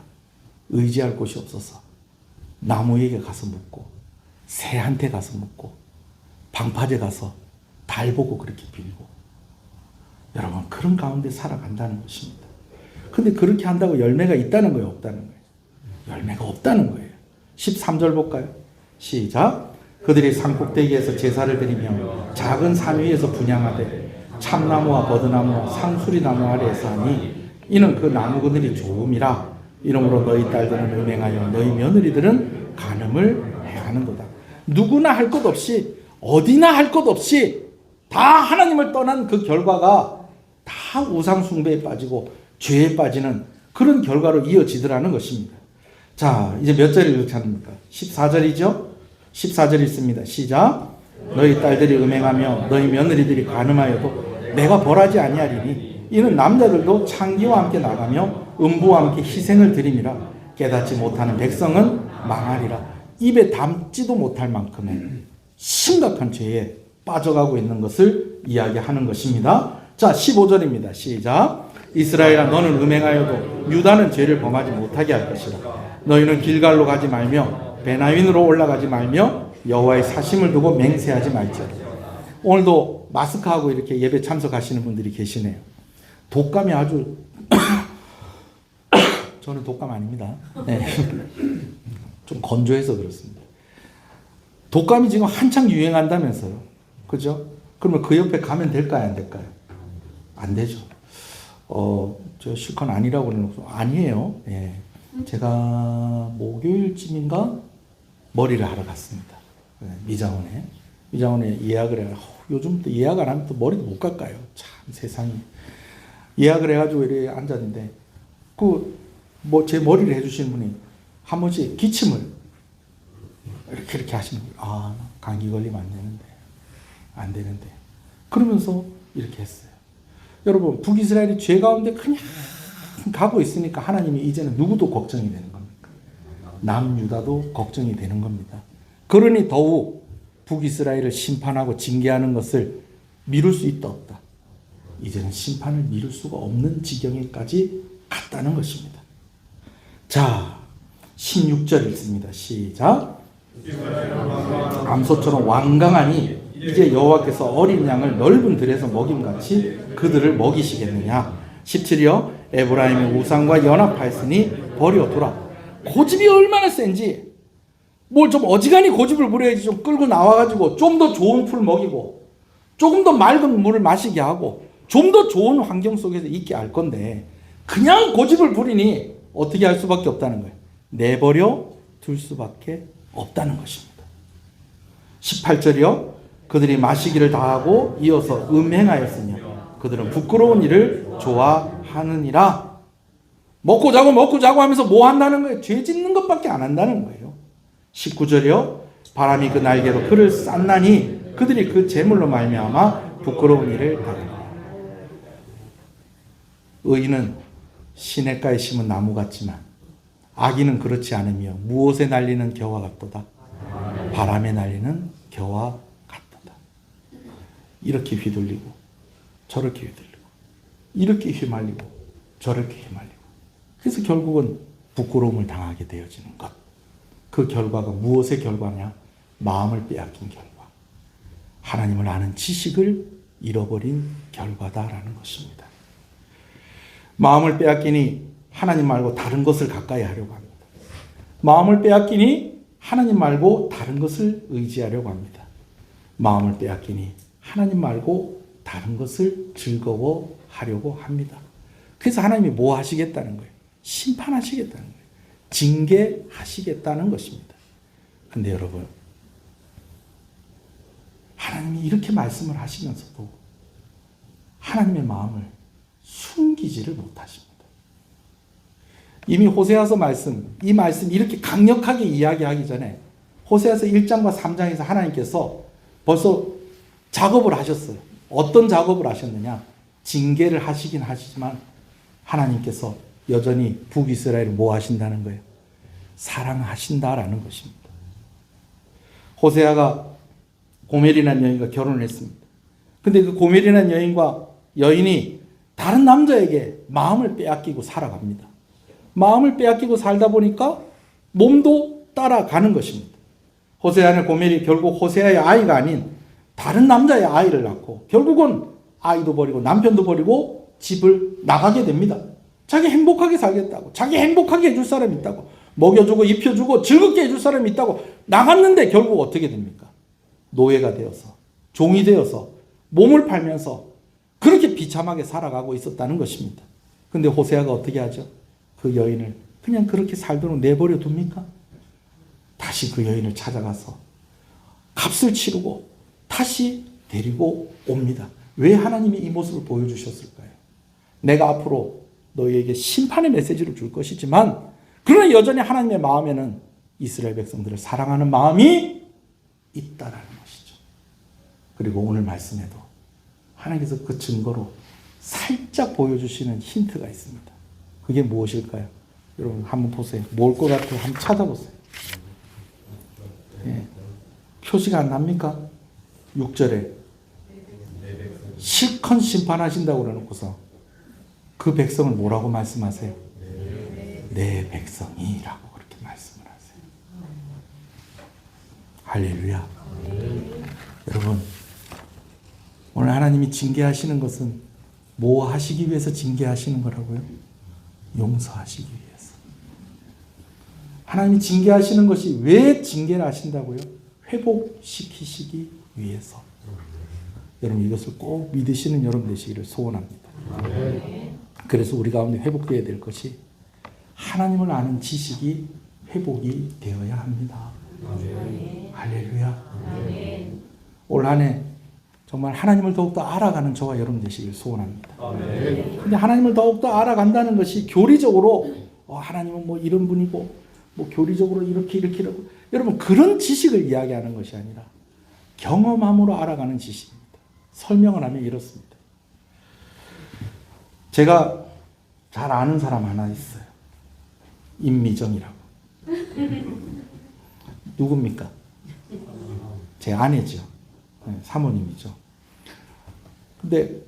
의지할 곳이 없어서 나무에게 가서 묻고 새한테 가서 묻고 방파제 가서 달 보고 그렇게 빌고 여러분 그런 가운데 살아간다는 것입니다. 근데 그렇게 한다고 열매가 있다는 거예요? 없다는 거예요? 열매가 없다는 거예요. 13절 볼까요? 시작. 그들이 산꼭대기에서 제사를 드리며 작은 산 위에서 분향하되 참나무와 버드나무와 상수리나무 아래에서 하니 이는 그 나무 그늘이 좋음이라. 이러므로 너희 딸들은 음행하여 너희 며느리들은 간음을 행하는도다. 누구나 할 것 없이 어디나 할 것 없이 다 하나님을 떠난 그 결과가 다 우상 숭배에 빠지고 죄에 빠지는 그런 결과로 이어지더라는 것입니다. 자, 이제 몇 절을 이렇게 합니까? 14절이죠? 14절 있습니다. 시작. 너희 딸들이 음행하며 너희 며느리들이 간음하여도 내가 벌하지 아니하리니 이는 남자들도 창기와 함께 나가며 음부와 함께 희생을 드림이라. 깨닫지 못하는 백성은 망하리라. 입에 담지도 못할 만큼의 심각한 죄에 빠져가고 있는 것을 이야기하는 것입니다. 자, 15절입니다. 시작. 이스라엘아 너는 음행하여도 유다는 죄를 범하지 못하게 할 것이라. 너희는 길갈로 가지 말며 베나윈으로 올라가지 말며 여호와의 사심을 두고 맹세하지 말지어다. 오늘도 마스크하고 이렇게 예배 참석하시는 분들이 계시네요. 독감이 아주 저는 독감 아닙니다. 네. 좀 건조해서 그렇습니다. 독감이 지금 한창 유행한다면서요. 그죠? 그러면 그 옆에 가면 될까요? 안 될까요? 안 되죠. 저 실컷 아니라고 그러는 거 아니에요. 예. 제가 목요일쯤인가 머리를 하러 갔습니다. 미장원에 예약을 해가 요즘 또 예약 안 하면 또 머리도 못 깎아요. 참 세상이. 예약을 해가지고 이렇게 앉았는데 제 머리를 해주시는 분이 한 번씩 기침을 이렇게 하시는 거예요. 아, 감기 걸리면 안 되는데. 그러면서 이렇게 했어요. 여러분, 북이스라엘이 죄 가운데 그냥 가고 있으니까 하나님이 이제는 누구도 걱정이 되는 겁니다. 남유다도 걱정이 되는 겁니다. 그러니 더욱 북이스라엘을 심판하고 징계하는 것을 미룰 수 있다 없다. 이제는 심판을 미룰 수가 없는 지경에까지 갔다는 것입니다. 자, 16절 읽습니다. 시작. 암소처럼 완강하니 이제 여호와께서 어린 양을 넓은 들에서 먹임같이 그들을 먹이시겠느냐. 17이요. 에브라임의 우상과 연합하였으니 버려두라. 고집이 얼마나 센지 뭘 좀 어지간히 고집을 부려야지. 좀 끌고 나와가지고 좀 더 좋은 풀 먹이고 조금 더 맑은 물을 마시게 하고 좀 더 좋은 환경 속에서 있게 할 건데 그냥 고집을 부리니 어떻게 할 수밖에 없다는 거예요. 내버려 둘 수밖에 없다는 것입니다. 18절이요. 그들이 마시기를 다하고 이어서 음행하였으며 그들은 부끄러운 일을 좋아하느니라. 먹고 자고 하면서 뭐 한다는 거예요? 죄 짓는 것밖에 안 한다는 거예요. 19절이요. 바람이 그 날개로 그를 쌌나니 그들이 그 재물로 말미암아 부끄러운 일을 당하니라. 의인은 시냇가에 심은 나무 같지만 악인은 그렇지 않으며 무엇에 날리는 겨와 같도다. 바람에 날리는 겨와 같도다. 이렇게 휘둘리고 저렇게 휘둘리고 이렇게 휘말리고 저렇게 휘말리고 그래서 결국은 부끄러움을 당하게 되어지는 것. 그 결과가 무엇의 결과냐? 마음을 빼앗긴 결과. 하나님을 아는 지식을 잃어버린 결과다라는 것입니다. 마음을 빼앗기니 하나님 말고 다른 것을 가까이 하려고 합니다. 마음을 빼앗기니 하나님 말고 다른 것을 의지하려고 합니다. 마음을 빼앗기니 하나님 말고 다른 것을 즐거워하려고 합니다. 그래서 하나님이 뭐 하시겠다는 거예요? 심판하시겠다는 거예요. 징계하시겠다는 것입니다. 근데 여러분, 하나님이 이렇게 말씀을 하시면서도 하나님의 마음을 숨기지를 못하십니다. 이미 호세아서 이 말씀 이렇게 강력하게 이야기하기 전에 호세아서 1장과 3장에서 하나님께서 벌써 작업을 하셨어요. 어떤 작업을 하셨느냐? 징계를 하시긴 하시지만 하나님께서 여전히 북이스라엘을 뭐 하신다는 거예요? 사랑하신다라는 것입니다. 호세아가 고멜이라는 여인과 결혼을 했습니다. 근데 그 고멜이라는 여인이 다른 남자에게 마음을 빼앗기고 살아갑니다. 마음을 빼앗기고 살다 보니까 몸도 따라가는 것입니다. 호세아는 고멜이 결국 호세아의 아이가 아닌 다른 남자의 아이를 낳고 결국은 아이도 버리고 남편도 버리고 집을 나가게 됩니다. 자기 행복하게 살겠다고, 자기 행복하게 해줄 사람이 있다고, 먹여주고 입혀주고 즐겁게 해줄 사람이 있다고 나갔는데 결국 어떻게 됩니까? 노예가 되어서, 종이 되어서 몸을 팔면서 그렇게 비참하게 살아가고 있었다는 것입니다. 근데 호세아가 어떻게 하죠? 그 여인을 그냥 그렇게 살도록 내버려 둡니까? 다시 그 여인을 찾아가서 값을 치르고 다시 데리고 옵니다. 왜 하나님이 이 모습을 보여주셨을까요? 내가 앞으로 너희에게 심판의 메시지를 줄 것이지만 그러나 여전히 하나님의 마음에는 이스라엘 백성들을 사랑하는 마음이 있다라는 것이죠. 그리고 오늘 말씀에도 하나님께서 그 증거로 살짝 보여주시는 힌트가 있습니다. 그게 무엇일까요? 여러분 한번 보세요. 뭘 것 같아요? 한번 찾아보세요. 예. 표시가 안 납니까? 6절에 실컷 심판하신다고 그러놓고서 그 백성을 뭐라고 말씀하세요? 내 백성이라고 그렇게 말씀을 하세요. 할렐루야. 여러분, 오늘 하나님이 징계하시는 것은 뭐 하시기 위해서 징계하시는 거라고요? 용서하시기 위해서. 하나님이 징계하시는 것이 왜 징계를 하신다고요? 회복시키시기 위해서. 여러분 이것을 꼭 믿으시는 여러분 되시기를 소원합니다. 그래서 우리 가운데 회복되어야 될 것이 하나님을 아는 지식이 회복이 되어야 합니다. 할렐루야. 올 한 해 정말 하나님을 더욱더 알아가는 저와 여러분 되시길 소원합니다. 근데 하나님을 더욱더 알아간다는 것이 교리적으로 하나님은 뭐 이런 분이고 뭐 교리적으로 이렇게 여러분 그런 지식을 이야기하는 것이 아니라 경험함으로 알아가는 지식입니다. 설명을 하면 이렇습니다. 제가 잘 아는 사람 하나 있어요. 임미정이라고. 누굽니까? 제 아내죠. 네, 사모님이죠. 근데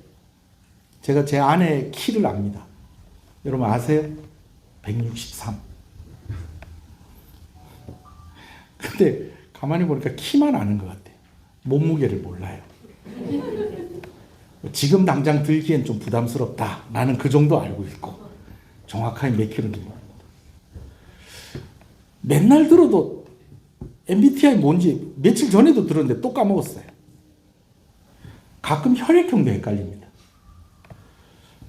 제가 제 아내의 키를 압니다. 여러분 아세요? 163. 근데 가만히 보니까 키만 아는 것 같아요. 몸무게를 몰라요. 지금 당장 들기엔 좀 부담스럽다. 나는 그 정도 알고 있고 정확하게 몇 킬로인지 모릅니다. 맨날 들어도 MBTI 뭔지 며칠 전에도 들었는데 또 까먹었어요. 가끔 혈액형도 헷갈립니다.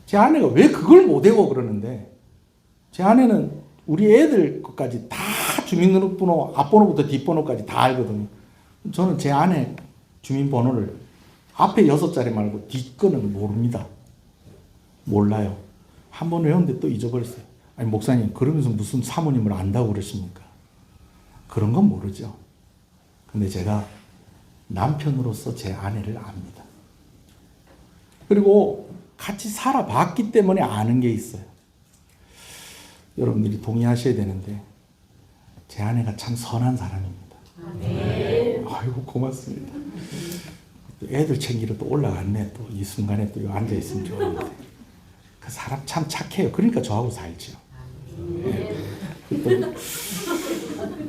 제 아내가 왜 그걸 못 외워 그러는데 제 아내는 우리 애들 것까지 다 주민등록번호 앞번호부터 뒷번호까지 다 알거든요. 저는 제 아내 주민번호를 앞에 6자리 말고 뒷거는 모릅니다. 몰라요. 한 번 외웠는데 또 잊어버렸어요. 아니 목사님 그러면서 무슨 사모님을 안다고 그러십니까? 그런 건 모르죠. 근데 제가 남편으로서 제 아내를 압니다. 그리고 같이 살아봤기 때문에 아는 게 있어요. 여러분들이 동의하셔야 되는데 제 아내가 참 선한 사람입니다. 아이고 고맙습니다. 애들 챙기러 또 올라갔네. 또 이 순간에 또 앉아 있으면 좋은데 그 사람 참 착해요. 그러니까 저하고 살죠. 네. 또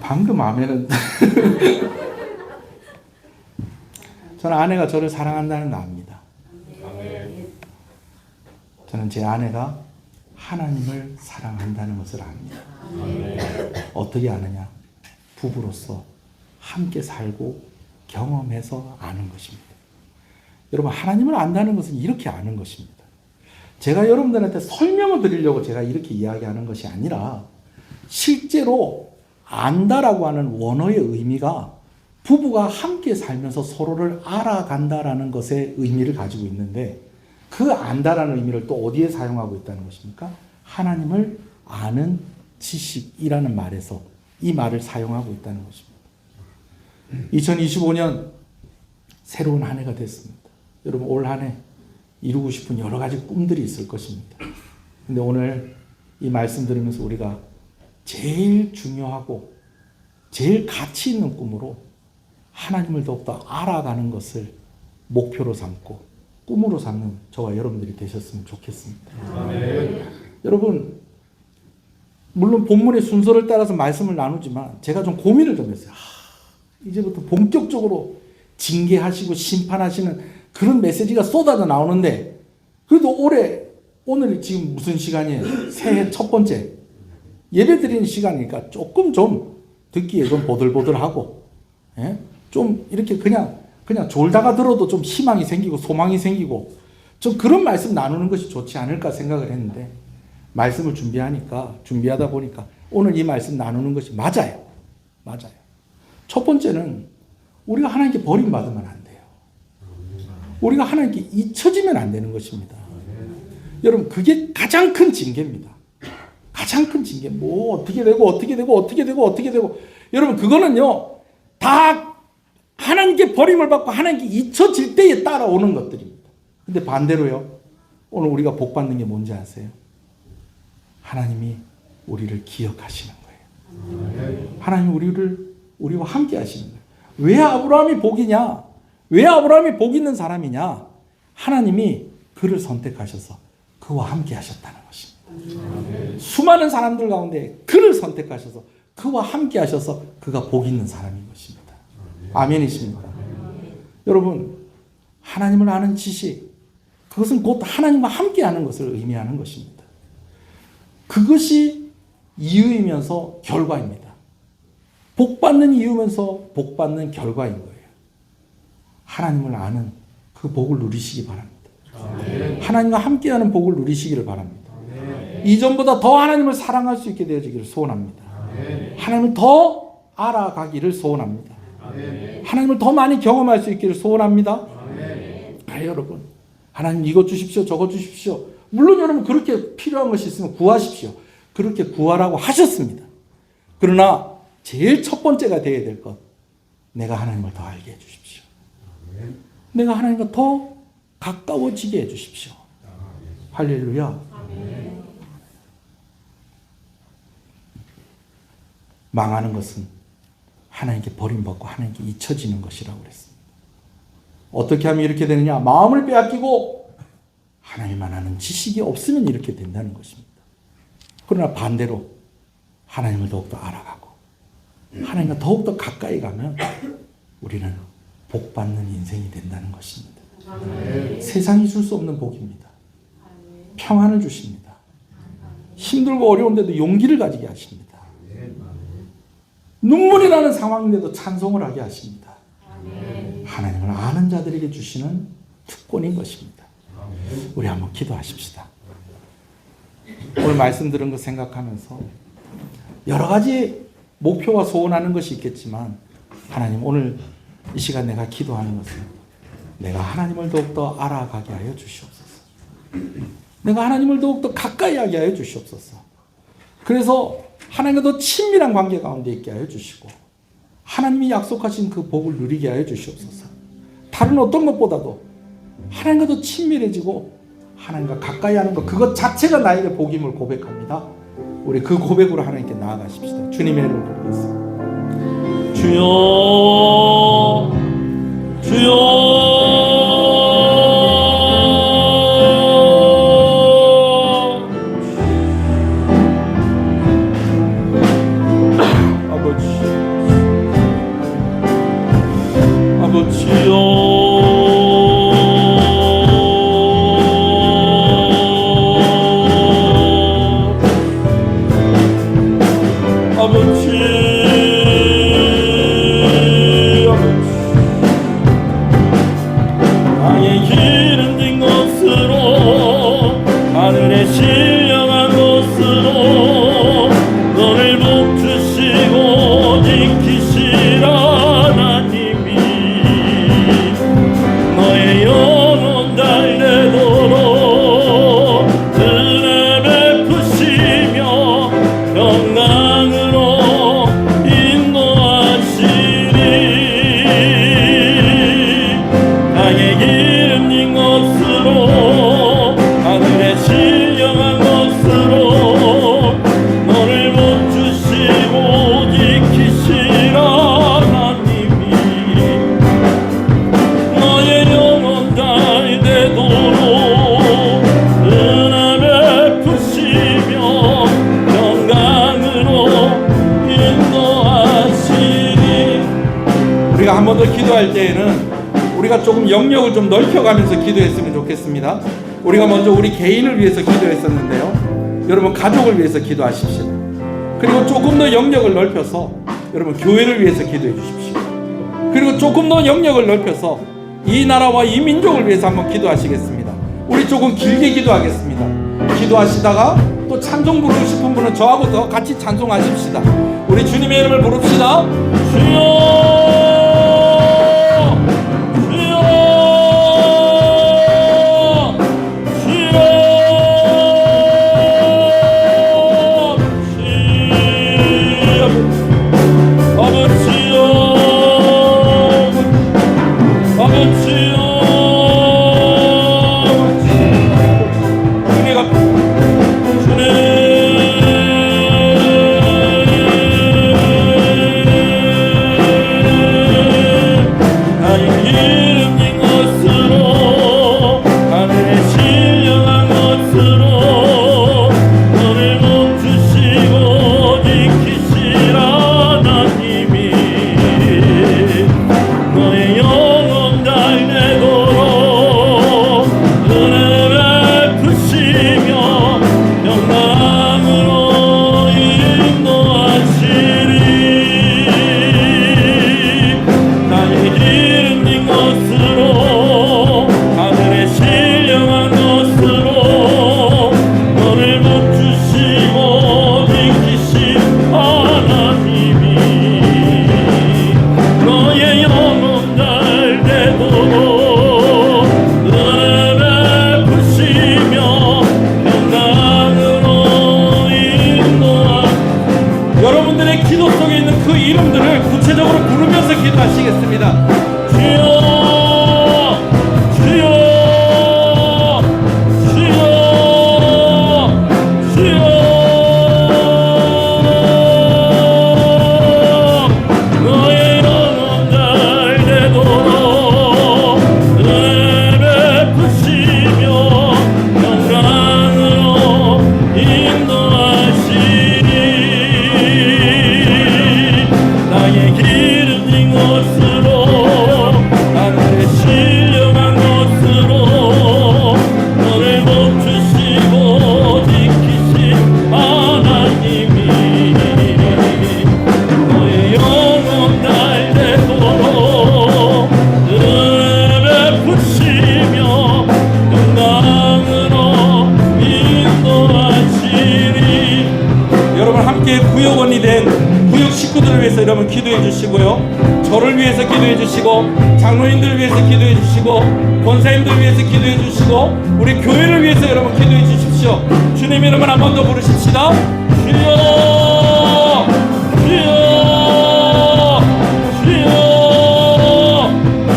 방금 아멘은 저는 아내가 저를 사랑한다는 거 압니다. 저는 제 아내가 하나님을 사랑한다는 것을 압니다. 어떻게 아느냐? 부부로서 함께 살고 경험해서 아는 것입니다. 여러분 하나님을 안다는 것은 이렇게 아는 것입니다. 제가 여러분들한테 설명을 드리려고 제가 이렇게 이야기하는 것이 아니라 실제로 안다라고 하는 원어의 의미가 부부가 함께 살면서 서로를 알아간다라는 것의 의미를 가지고 있는데, 그 안다라는 의미를 또 어디에 사용하고 있다는 것입니까? 하나님을 아는 지식이라는 말에서 이 말을 사용하고 있다는 것입니다. 2025년 새로운 한 해가 됐습니다. 여러분, 올 한 해 이루고 싶은 여러 가지 꿈들이 있을 것입니다. 근데 오늘 이 말씀 들으면서 우리가 제일 중요하고 제일 가치 있는 꿈으로 하나님을 더욱더 알아가는 것을 목표로 삼고 꿈으로 삼는 저와 여러분들이 되셨으면 좋겠습니다. 아멘. 여러분, 물론 본문의 순서를 따라서 말씀을 나누지만 제가 좀 고민을 좀 했어요. 이제부터 본격적으로 징계하시고 심판하시는 그런 메시지가 쏟아져 나오는데, 그래도 오늘 지금 무슨 시간이에요? 새해 첫 번째 예배 드리는 시간이니까 조금 좀 듣기에 좀 보들보들하고, 예? 좀 이렇게 그냥 졸다가 들어도 좀 희망이 생기고 소망이 생기고 좀 그런 말씀 나누는 것이 좋지 않을까 생각을 했는데, 말씀을 준비하다 보니까 오늘 이 말씀 나누는 것이 맞아요. 첫 번째는 우리가 하나님께 버림받으면 안 돼요. 우리가 하나님께 잊혀지면 안 되는 것입니다. 여러분, 그게 가장 큰 징계입니다. 가장 큰 징계. 뭐 어떻게 되고 여러분, 그거는요 다 하나님께 버림을 받고 하나님께 잊혀질 때에 따라오는 것들입니다. 근데 반대로요, 오늘 우리가 복 받는 게 뭔지 아세요? 하나님이 우리를 기억하시는 거예요. 하나님이 우리와 함께 하시는 거예요. 왜 아브라함이 복이냐? 왜 아브라함이 복 있는 사람이냐? 하나님이 그를 선택하셔서 그와 함께 하셨다는 것입니다. 수많은 사람들 가운데 그를 선택하셔서 그와 함께 하셔서 그가 복 있는 사람인 것입니다. 아멘이십니까? 여러분, 하나님을 아는 지식, 그것은 곧 하나님과 함께 하는 것을 의미하는 것입니다. 그것이 이유이면서 결과입니다. 복받는 이유면서 복받는 결과인 거예요. 하나님을 아는 그 복을 누리시기 바랍니다. 하나님과 함께하는 복을 누리시기를 바랍니다. 이전보다 더 하나님을 사랑할 수 있게 되어지기를 소원합니다. 하나님을 더 알아가기를 소원합니다. 하나님을 더 많이 경험할 수 있기를 소원합니다. 여러분, 하나님 이것 주십시오, 저것 주십시오. 물론 여러분, 그렇게 필요한 것이 있으면 구하십시오. 그렇게 구하라고 하셨습니다. 그러나 제일 첫 번째가 되어야 될 것, 내가 하나님을 더 알게 해주십시오. 내가 하나님과 더 가까워지게 해주십시오. 할렐루야. 망하는 것은 하나님께 버림받고 하나님께 잊혀지는 것이라고 그랬습니다. 어떻게 하면 이렇게 되느냐? 마음을 빼앗기고 하나님만 아는 지식이 없으면 이렇게 된다는 것입니다. 그러나 반대로 하나님을 더욱더 알아가고 하나님과 더욱더 가까이 가면 우리는 복받는 인생이 된다는 것입니다. 세상이 줄 수 없는 복입니다. 평안을 주십니다. 힘들고 어려운데도 용기를 가지게 하십니다. 눈물이 나는 상황인데도 찬송을 하게 하십니다. 하나님을 아는 자들에게 주시는 특권인 것입니다. 우리 한번 기도하십시다. 오늘 말씀 들은 거 생각하면서 여러 가지 목표와 소원하는 것이 있겠지만, 하나님, 오늘 이 시간 내가 기도하는 것은 내가 하나님을 더욱더 알아가게 하여 주시옵소서. 내가 하나님을 더욱더 가까이 하게 하여 주시옵소서. 그래서 하나님과 더 친밀한 관계 가운데 있게 하여 주시고 하나님이 약속하신 그 복을 누리게 하여 주시옵소서. 다른 어떤 것보다도 하나님과 더 친밀해지고 하나님과 가까이 하는 것, 그것 자체가 나에게 복임을 고백합니다. 우리 그 고백으로 하나님께 나아가십시다. 주님의 이름으로 부르겠습니다. 주여, 주여. 하늘의 신령한 곳으로 너를 복 주시고 먼저 기도할 때에는 우리가 조금 영역을 좀 넓혀가면서 기도했으면 좋겠습니다. 우리가 먼저 우리 개인을 위해서 기도했었는데요. 여러분 가족을 위해서 기도하십시오. 그리고 조금 더 영역을 넓혀서 여러분 교회를 위해서 기도해 주십시오. 그리고 조금 더 영역을 넓혀서 이 나라와 이 민족을 위해서 한번 기도하시겠습니다. 우리 조금 길게 기도하겠습니다. 기도하시다가 또 찬송 부르고 싶은 분은 저하고 더 같이 찬송하십시다. 우리 주님의 이름을 부릅시다. 주여 여러분 기도해 주시고요. 저를 위해서 기도해 주시고 장로님들 위해서 기도해 주시고 권사님들 위해서 기도해 주시고 우리 교회를 위해서 여러분 기도해 주십시오. 주님 이름을 한 번 더 부르십시다. 주여 주여 주여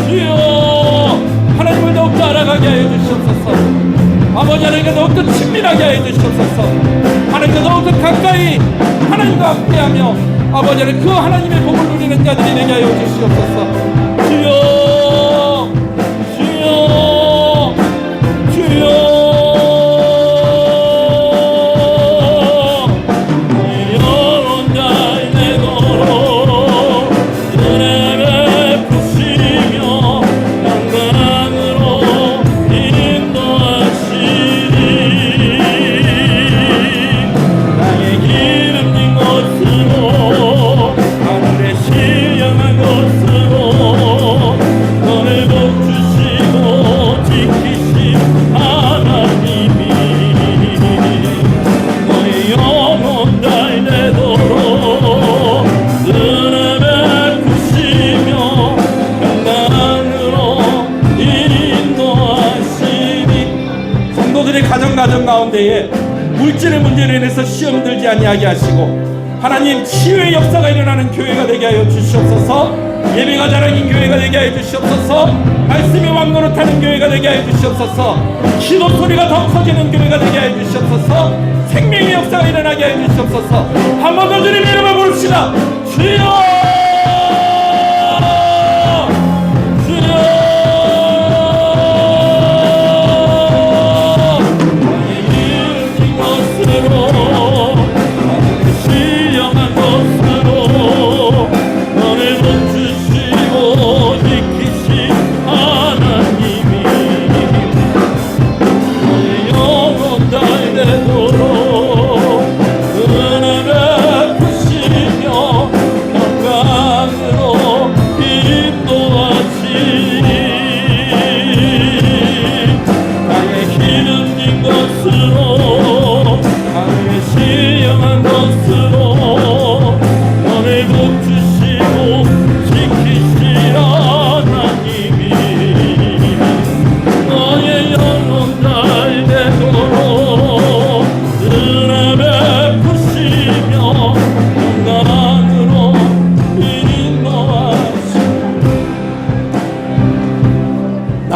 주여. 하나님을 더욱더 알아가게 하여 주시옵소서. 아버지 하나님과 더욱더 친밀하게 하여 주시옵소서. 하나님과 더욱더 가까이 하나님과 함께하며 아버지 하나님 그 하나님의 복을 누리는 자들이 되게 하여 주시옵소서. 주여 주여 주여. 가정 가운데에 물질의 문제로 인해서 시험 들지 아니하게 하시고 하나님 치유의 역사가 일어나는 교회가 되게 하여 주시옵소서. 예배가 자랑인 교회가 되게 하여 주시옵소서. 말씀이 왕노릇하는 교회가 되게 하여 주시옵소서. 기도 소리가 더 커지는 교회가 되게 하여 주시옵소서. 생명의 역사가 일어나게 하여 주시옵소서. 한 번 더 주님의 이름을 부릅시다. 주여 신령한 것으로 너를 멈추시고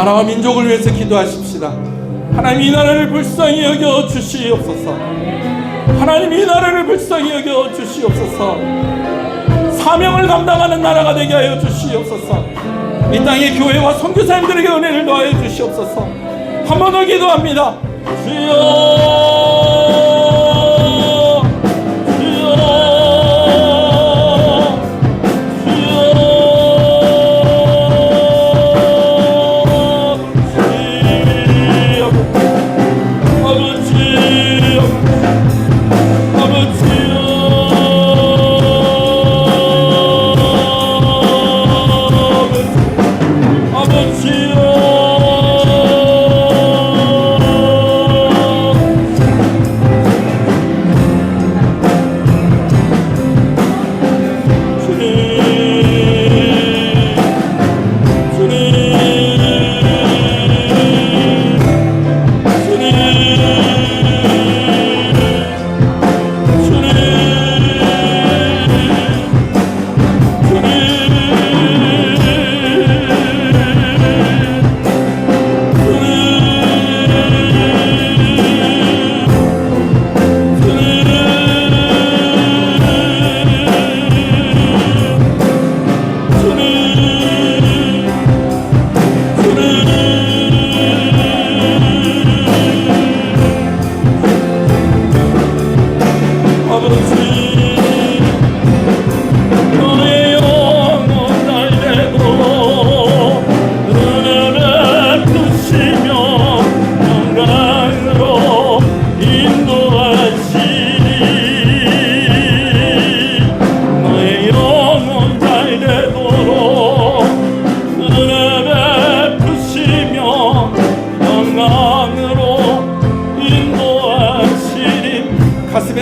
나라와 민족을 위해서 기도하십시다. 하나님 이 나라를 불쌍히 여겨 주시옵소서. 하나님 이 나라를 불쌍히 여겨 주시옵소서. 사명을 감당하는 나라가 되게 하여 주시옵소서. 이 땅의 교회와 선교사님들에게 은혜를 더하여 주시옵소서. 한 번 더 기도합니다. 주여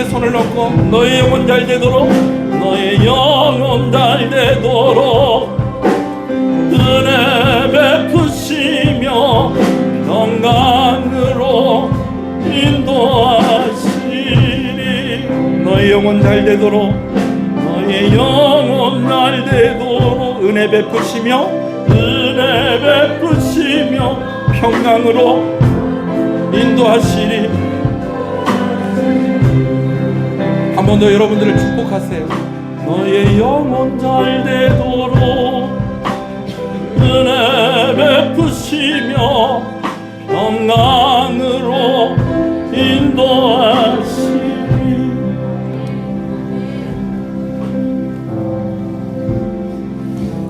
손을 놓고 너의 영혼 잘 되도록 너의 영혼 잘 되도록 은혜 베푸시며 평강으로 인도하시리. 너의 영혼 잘 되도록 너의 영혼 잘 되도록 은혜 베푸시며 평강으로 인도하시리. 한 번 더 여러분들을 축복하세요. 너의 영혼 잘 되도록 은혜 베푸시며 평강으로 인도하시리.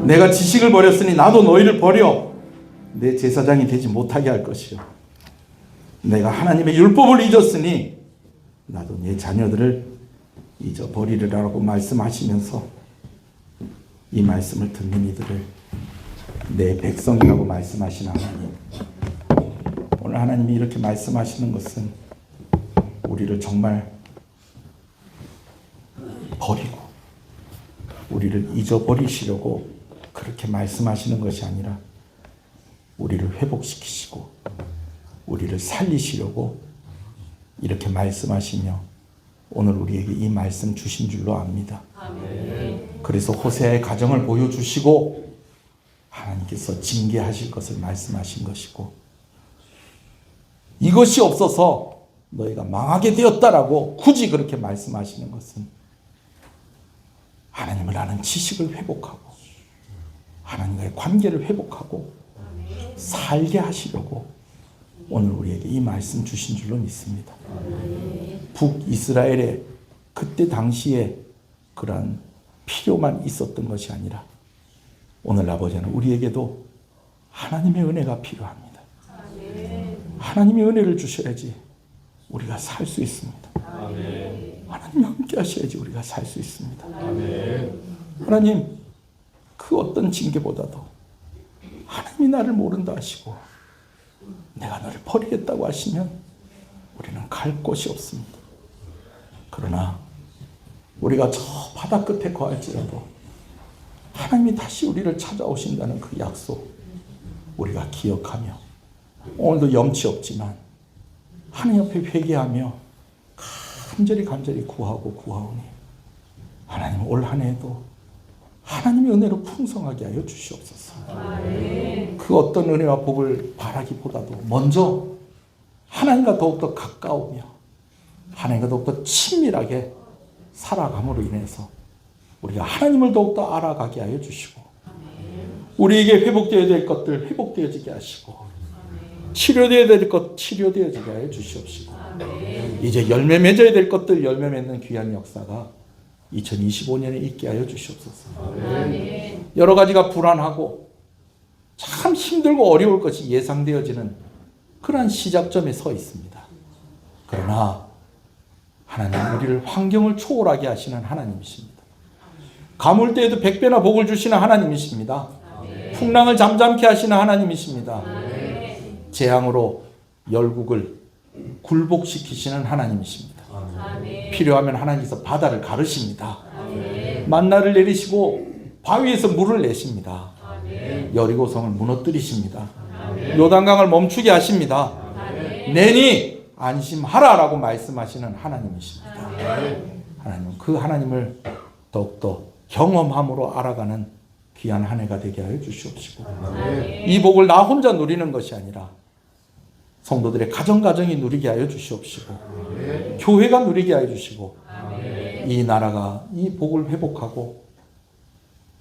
내가 지식을 버렸으니 나도 너희를 버려 내 제사장이 되지 못하게 할 것이요. 내가 하나님의 율법을 잊었으니 나도 내 자녀들을 잊어버리리라고 말씀하시면서 이 말씀을 듣는 이들을 내 백성이라고 말씀하신 하나님, 오늘 하나님이 이렇게 말씀하시는 것은 우리를 정말 버리고 우리를 잊어버리시려고 그렇게 말씀하시는 것이 아니라 우리를 회복시키시고 우리를 살리시려고 이렇게 말씀하시며 오늘 우리에게 이 말씀 주신 줄로 압니다. 아멘. 그래서 호세아의 가정을 보여주시고 하나님께서 징계하실 것을 말씀하신 것이고, 이것이 없어서 너희가 망하게 되었다라고 굳이 그렇게 말씀하시는 것은 하나님을 아는 지식을 회복하고 하나님과의 관계를 회복하고 살게 하시려고 오늘 우리에게 이 말씀 주신 줄로 믿습니다. 북이스라엘의 그때 당시에 그러한 필요만 있었던 것이 아니라 오늘 아버지는 우리에게도 하나님의 은혜가 필요합니다. 하나님의 은혜를 주셔야지 우리가 살 수 있습니다. 하나님이 함께 하셔야지 우리가 살 수 있습니다. 하나님, 그 어떤 징계보다도 하나님이 나를 모른다 하시고 내가 너를 버리겠다고 하시면 우리는 갈 곳이 없습니다. 그러나 우리가 저 바다 끝에 거할지라도 하나님이 다시 우리를 찾아오신다는 그 약속 우리가 기억하며 오늘도 염치 없지만 하나님 앞에 회개하며 간절히 구하오니 하나님 올 한 해도 하나님의 은혜로 풍성하게 하여 주시옵소서. 그 어떤 은혜와 복을 바라기보다도 먼저 하나님과 더욱더 가까우며 하나님과 더욱더 친밀하게 살아감으로 인해서 우리가 하나님을 더욱더 알아가게 하여 주시고 우리에게 회복되어야 될 것들 회복되어지게 하시고 치료되어야 될 것 치료되어지게 하여 주시옵시고 이제 열매 맺어야 될 것들 열매 맺는 귀한 역사가 2025년에 있게 하여 주시옵소서. 여러 가지가 불안하고 참 힘들고 어려울 것이 예상되어지는 그러한 시작점에 서 있습니다. 그러나 하나님 우리를 환경을 초월하게 하시는 하나님이십니다. 가물 때에도 100배나 복을 주시는 하나님이십니다. 풍랑을 잠잠케 하시는 하나님이십니다. 재앙으로 열국을 굴복시키시는 하나님이십니다. 필요하면 하나님께서 바다를 가르십니다. 만나를 내리시고 바위에서 물을 내십니다. 여리고성을 무너뜨리십니다. 요단강을 멈추게 하십니다. 내니 안심하라라고 말씀하시는 하나님이십니다. 하나님 그 하나님을 더욱더 경험함으로 알아가는 귀한 한 해가 되게 하여 주시옵시고 이 복을 나 혼자 누리는 것이 아니라 성도들의 가정가정이 누리게 하여 주시옵시고 교회가 누리게 하여 주시고 이 나라가 이 복을 회복하고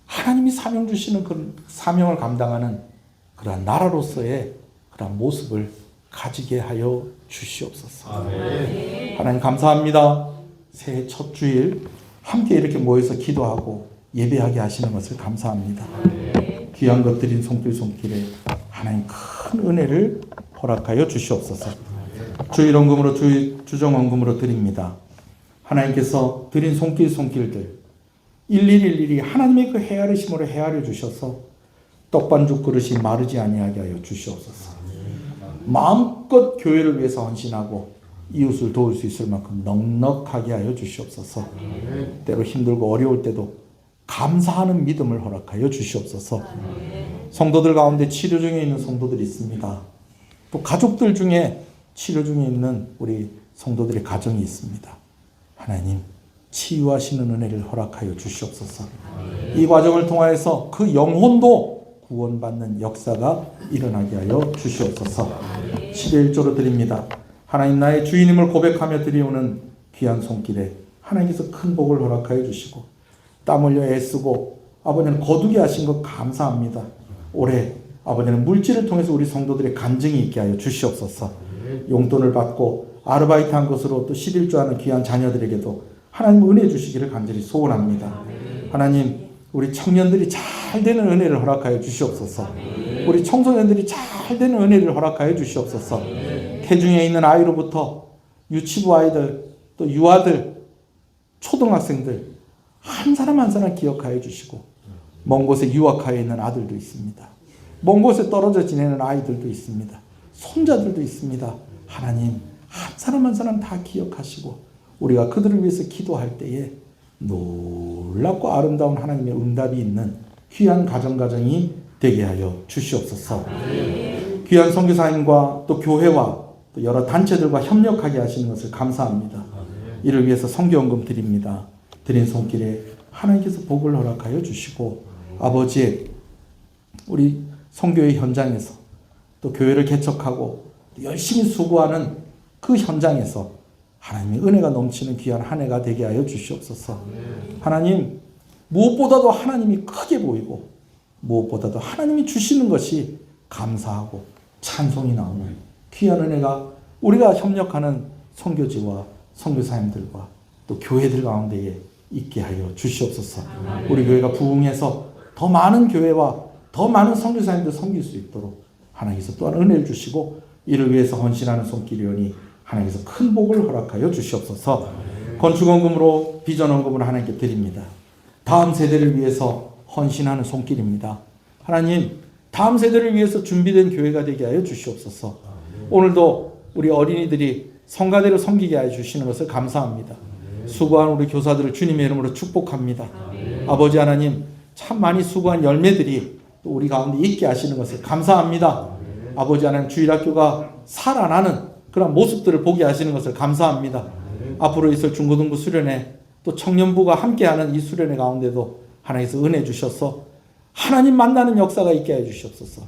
하나님이 사명 주시는 그 사명을 감당하는 그러한 나라로서의 그러한 모습을 가지게 하여 주시옵소서. 하나님 감사합니다. 새해 첫 주일 함께 이렇게 모여서 기도하고 예배하게 하시는 것을 감사합니다. 귀한 것 드린 손길에 하나님 큰 은혜를 허락하여 주시옵소서. 주일원금으로 주정원금으로 드립니다. 하나님께서 드린 손길들 일일이 하나님의 그 헤아리심으로 헤아려 주셔서 떡반죽 그릇이 마르지 아니하게 하여 주시옵소서. 마음껏 교회를 위해서 헌신하고 이웃을 도울 수 있을 만큼 넉넉하게 하여 주시옵소서. 때로 힘들고 어려울 때도 감사하는 믿음을 허락하여 주시옵소서. 성도들 가운데 치료 중에 있는 성도들이 있습니다. 또 가족들 중에 치료 중에 있는 우리 성도들의 가정이 있습니다. 하나님 치유하시는 은혜를 허락하여 주시옵소서. 이 과정을 통하여서 그 영혼도 구원받는 역사가 일어나게 하여 주시옵소서. 11조로 드립니다. 하나님 나의 주인임을 고백하며 드리오는 귀한 손길에 하나님께서 큰 복을 허락하여 주시고 땀 흘려 애쓰고 아버지는 거두게 하신 것 감사합니다. 올해 아버지는 물질을 통해서 우리 성도들의 간증이 있게 하여 주시옵소서. 용돈을 받고 아르바이트한 것으로 또 11조하는 귀한 자녀들에게도 하나님 은혜 주시기를 간절히 소원합니다. 하나님 우리 청년들이 잘 되는 은혜를 허락하여 주시옵소서. 우리 청소년들이 잘 되는 은혜를 허락하여 주시옵소서. 태중에 있는 아이로부터 유치부 아이들 또 유아들 초등학생들 한 사람 한 사람 기억하여 주시고 먼 곳에 유학하여 있는 아들도 있습니다. 먼 곳에 떨어져 지내는 아이들도 있습니다. 손자들도 있습니다. 하나님 한 사람 한 사람 다 기억하시고 우리가 그들을 위해서 기도할 때에 놀랍고 아름다운 하나님의 응답이 있는 귀한 가정이 되게 하여 주시옵소서. 귀한 선교사님과 또 교회와 또 여러 단체들과 협력하게 하시는 것을 감사합니다. 이를 위해서 선교원금 드립니다. 드린 손길에 하나님께서 복을 허락하여 주시고 아버지 우리 선교의 현장에서 또 교회를 개척하고 열심히 수고하는 그 현장에서 하나님의 은혜가 넘치는 귀한 한 해가 되게 하여 주시옵소서. 하나님 무엇보다도 하나님이 크게 보이고 무엇보다도 하나님이 주시는 것이 감사하고 찬송이 나오는 귀한 은혜가 우리가 협력하는 선교지와 선교사님들과 또 교회들 가운데에 있게 하여 주시옵소서. 우리 교회가 부흥해서 더 많은 교회와 더 많은 선교사님들 섬길 수 있도록 하나님께서 또한 은혜를 주시고 이를 위해서 헌신하는 손길이오니 하나님께서 큰 복을 허락하여 주시옵소서. 건축원금으로 비전원금으로 하나님께 드립니다. 다음 세대를 위해서 헌신하는 손길입니다. 하나님 다음 세대를 위해서 준비된 교회가 되게 하여 주시옵소서. 오늘도 우리 어린이들이 성가대로 섬기게 하여 주시는 것을 감사합니다. 수고한 우리 교사들을 주님의 이름으로 축복합니다. 아버지 하나님 참 많이 수고한 열매들이 또 우리 가운데 있게 하시는 것을 감사합니다. 아버지 하나님 주일학교가 살아나는 그런 모습들을 보게 하시는 것을 감사합니다. 앞으로 있을 중고등부 수련회 또 청년부가 함께하는 이 수련회 가운데도 하나님께서 은혜 주셔서 하나님 만나는 역사가 있게 해 주시옵소서.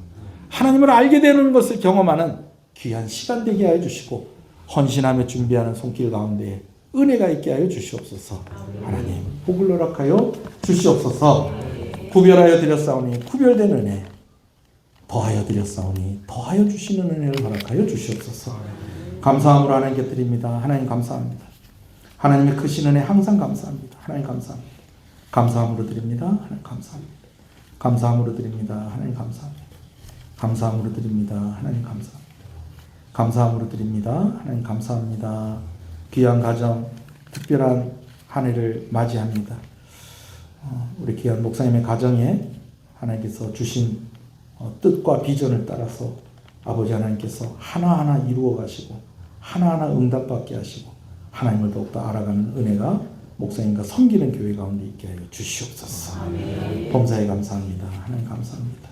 하나님을 알게 되는 것을 경험하는 귀한 시간 되게 하여 주시고 헌신하며 준비하는 손길 가운데 은혜가 있게 하여 주시옵소서. 하나님 복을 허락하여 주시옵소서. 구별하여 드렸사오니 구별된 은혜, 더하여 드렸사오니 더하여 주시는 은혜를 허락하여 주시옵소서. 감사함으로 하나님께 드립니다. 하나님 감사합니다. 하나님의 크신 은혜 항상 감사합니다. 하나님 감사합니다. 감사함으로 드립니다. 하나님 감사합니다. 감사함으로 드립니다. 하나님 감사합니다. 감사함으로 드립니다. 하나님 감사합니다. 감사함으로 드립니다. 하나님 감사합니다. 귀한 가정, 특별한 한 해를 맞이합니다. 우리 귀한 목사님의 가정에 하나님께서 주신 뜻과 비전을 따라서 아버지 하나님께서 하나하나 이루어 가시고 하나하나 응답받게 하시고 하나님을 더욱더 알아가는 은혜가 목사님과 섬기는 교회 가운데 있게 하여 주시옵소서. 범사에 감사합니다. 하나님 감사합니다.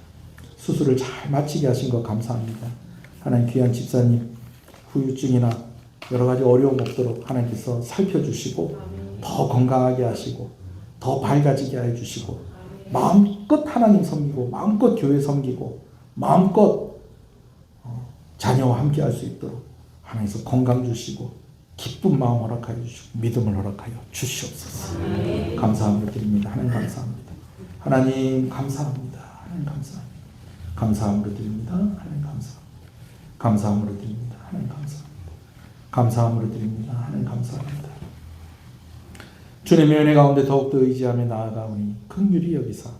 수술을 잘 마치게 하신 것 감사합니다. 하나님 귀한 집사님 후유증이나 여러 가지 어려움 없도록 하나님께서 살펴주시고 더 건강하게 하시고 더 밝아지게 해주시고 마음껏 하나님 섬기고 마음껏 교회 섬기고 마음껏 자녀와 함께 할 수 있도록 하나님께서 건강 주시고 기쁜 마음 허락하여 주시고 믿음을 허락하여 주시옵소서. 감사함을 드립니다. 하나님 감사합니다. 하나님 감사합니다. 하나님 감사합니다. 감사함으로 드립니다. 하나님 감사합니다. 감사함으로 드립니다. 하나님 감사합니다. 감사함으로 드립니다. 하나님 감사합니다. 주님의 은혜 가운데 더욱더 의지하며 나아가오니 긍휼히 여기사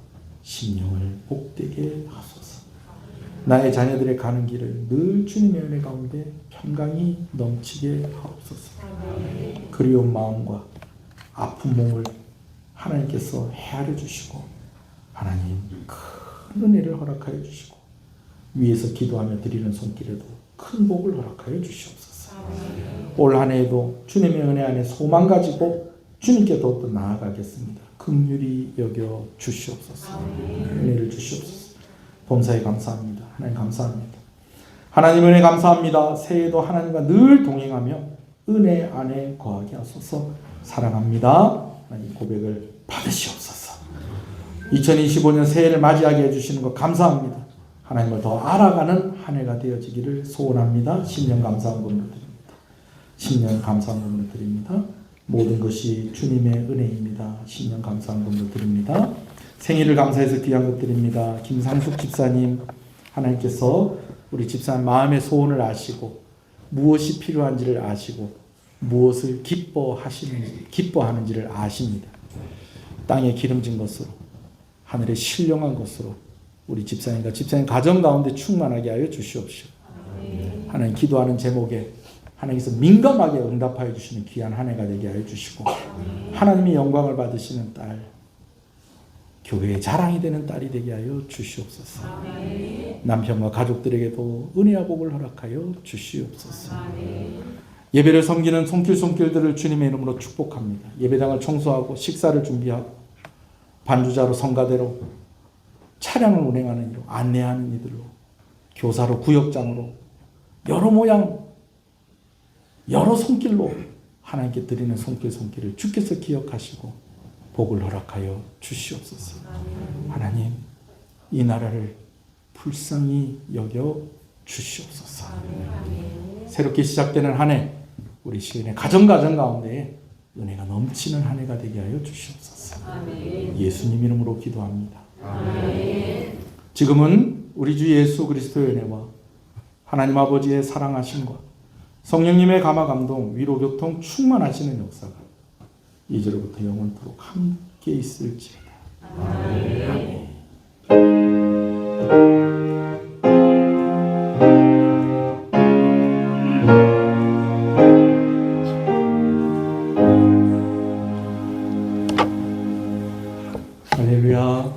심령을 복되게 하소서. 나의 자녀들의 가는 길을 늘 주님의 은혜 가운데 평강이 넘치게 하옵소서. 그리운 마음과 아픈 몸을 하나님께서 헤아려 주시고 하나님 큰 은혜를 허락하여 주시고 위에서 기도하며 드리는 손길에도 큰 복을 허락하여 주시옵소서. 올 한 해에도 주님의 은혜 안에 소망 가지고 주님께 더욱더 나아가겠습니다. 긍휼히 여겨 주시옵소서. 은혜를 주시옵소서. 범사에 감사합니다. 하나님 감사합니다. 하나님 은혜 감사합니다. 새해에도 하나님과 늘 동행하며 은혜 안에 거하게 하소서. 사랑합니다. 하나님 고백을 받으시옵소서. 2025년 새해를 맞이하게 해주시는 것 감사합니다. 하나님을 더 알아가는 한 해가 되어지기를 소원합니다. 신년 감사한 분으로 드립니다. 신년 감사한 분으로 드립니다. 모든 것이 주님의 은혜입니다. 신년 감사한 분으로 드립니다. 생일을 감사해서 귀한 것 드립니다. 김상숙 집사님, 하나님께서 우리 집사님 마음의 소원을 아시고 무엇이 필요한지를 아시고 무엇을 기뻐하는지를 아십니다. 땅에 기름진 것으로 하늘에 신령한 것으로 우리 집사님과 집사님 가정 가운데 충만하게 하여 주시옵시오. 하나님 기도하는 제목에 하나님께서 민감하게 응답하여 주시는 귀한 한 해가 되게 하여 주시고 하나님의 영광을 받으시는 딸, 교회의 자랑이 되는 딸이 되게 하여 주시옵소서. 남편과 가족들에게도 은혜와 복을 허락하여 주시옵소서. 예배를 섬기는 손길들을 주님의 이름으로 축복합니다. 예배당을 청소하고 식사를 준비하고 반주자로 성가대로 차량을 운행하는 이로 안내하는 이들로 교사로 구역장으로 여러 모양 여러 손길로 하나님께 드리는 손길을 주께서 기억하시고 복을 허락하여 주시옵소서. 하나님 이 나라를 불쌍히 여겨 주시옵소서. 새롭게 시작되는 한 해 우리 시인의 가정 가운데 은혜가 넘치는 한 해가 되게 하여 주시옵소서. 예수님 이름으로 기도합니다. 지금은 우리 주 예수 그리스도의 은혜와 하나님 아버지의 사랑하심과 성령님의 감화 감동 위로 교통 충만하시는 역사가 이제로부터 영원토록 함께 있을지어다. 아멘. 할렐루야.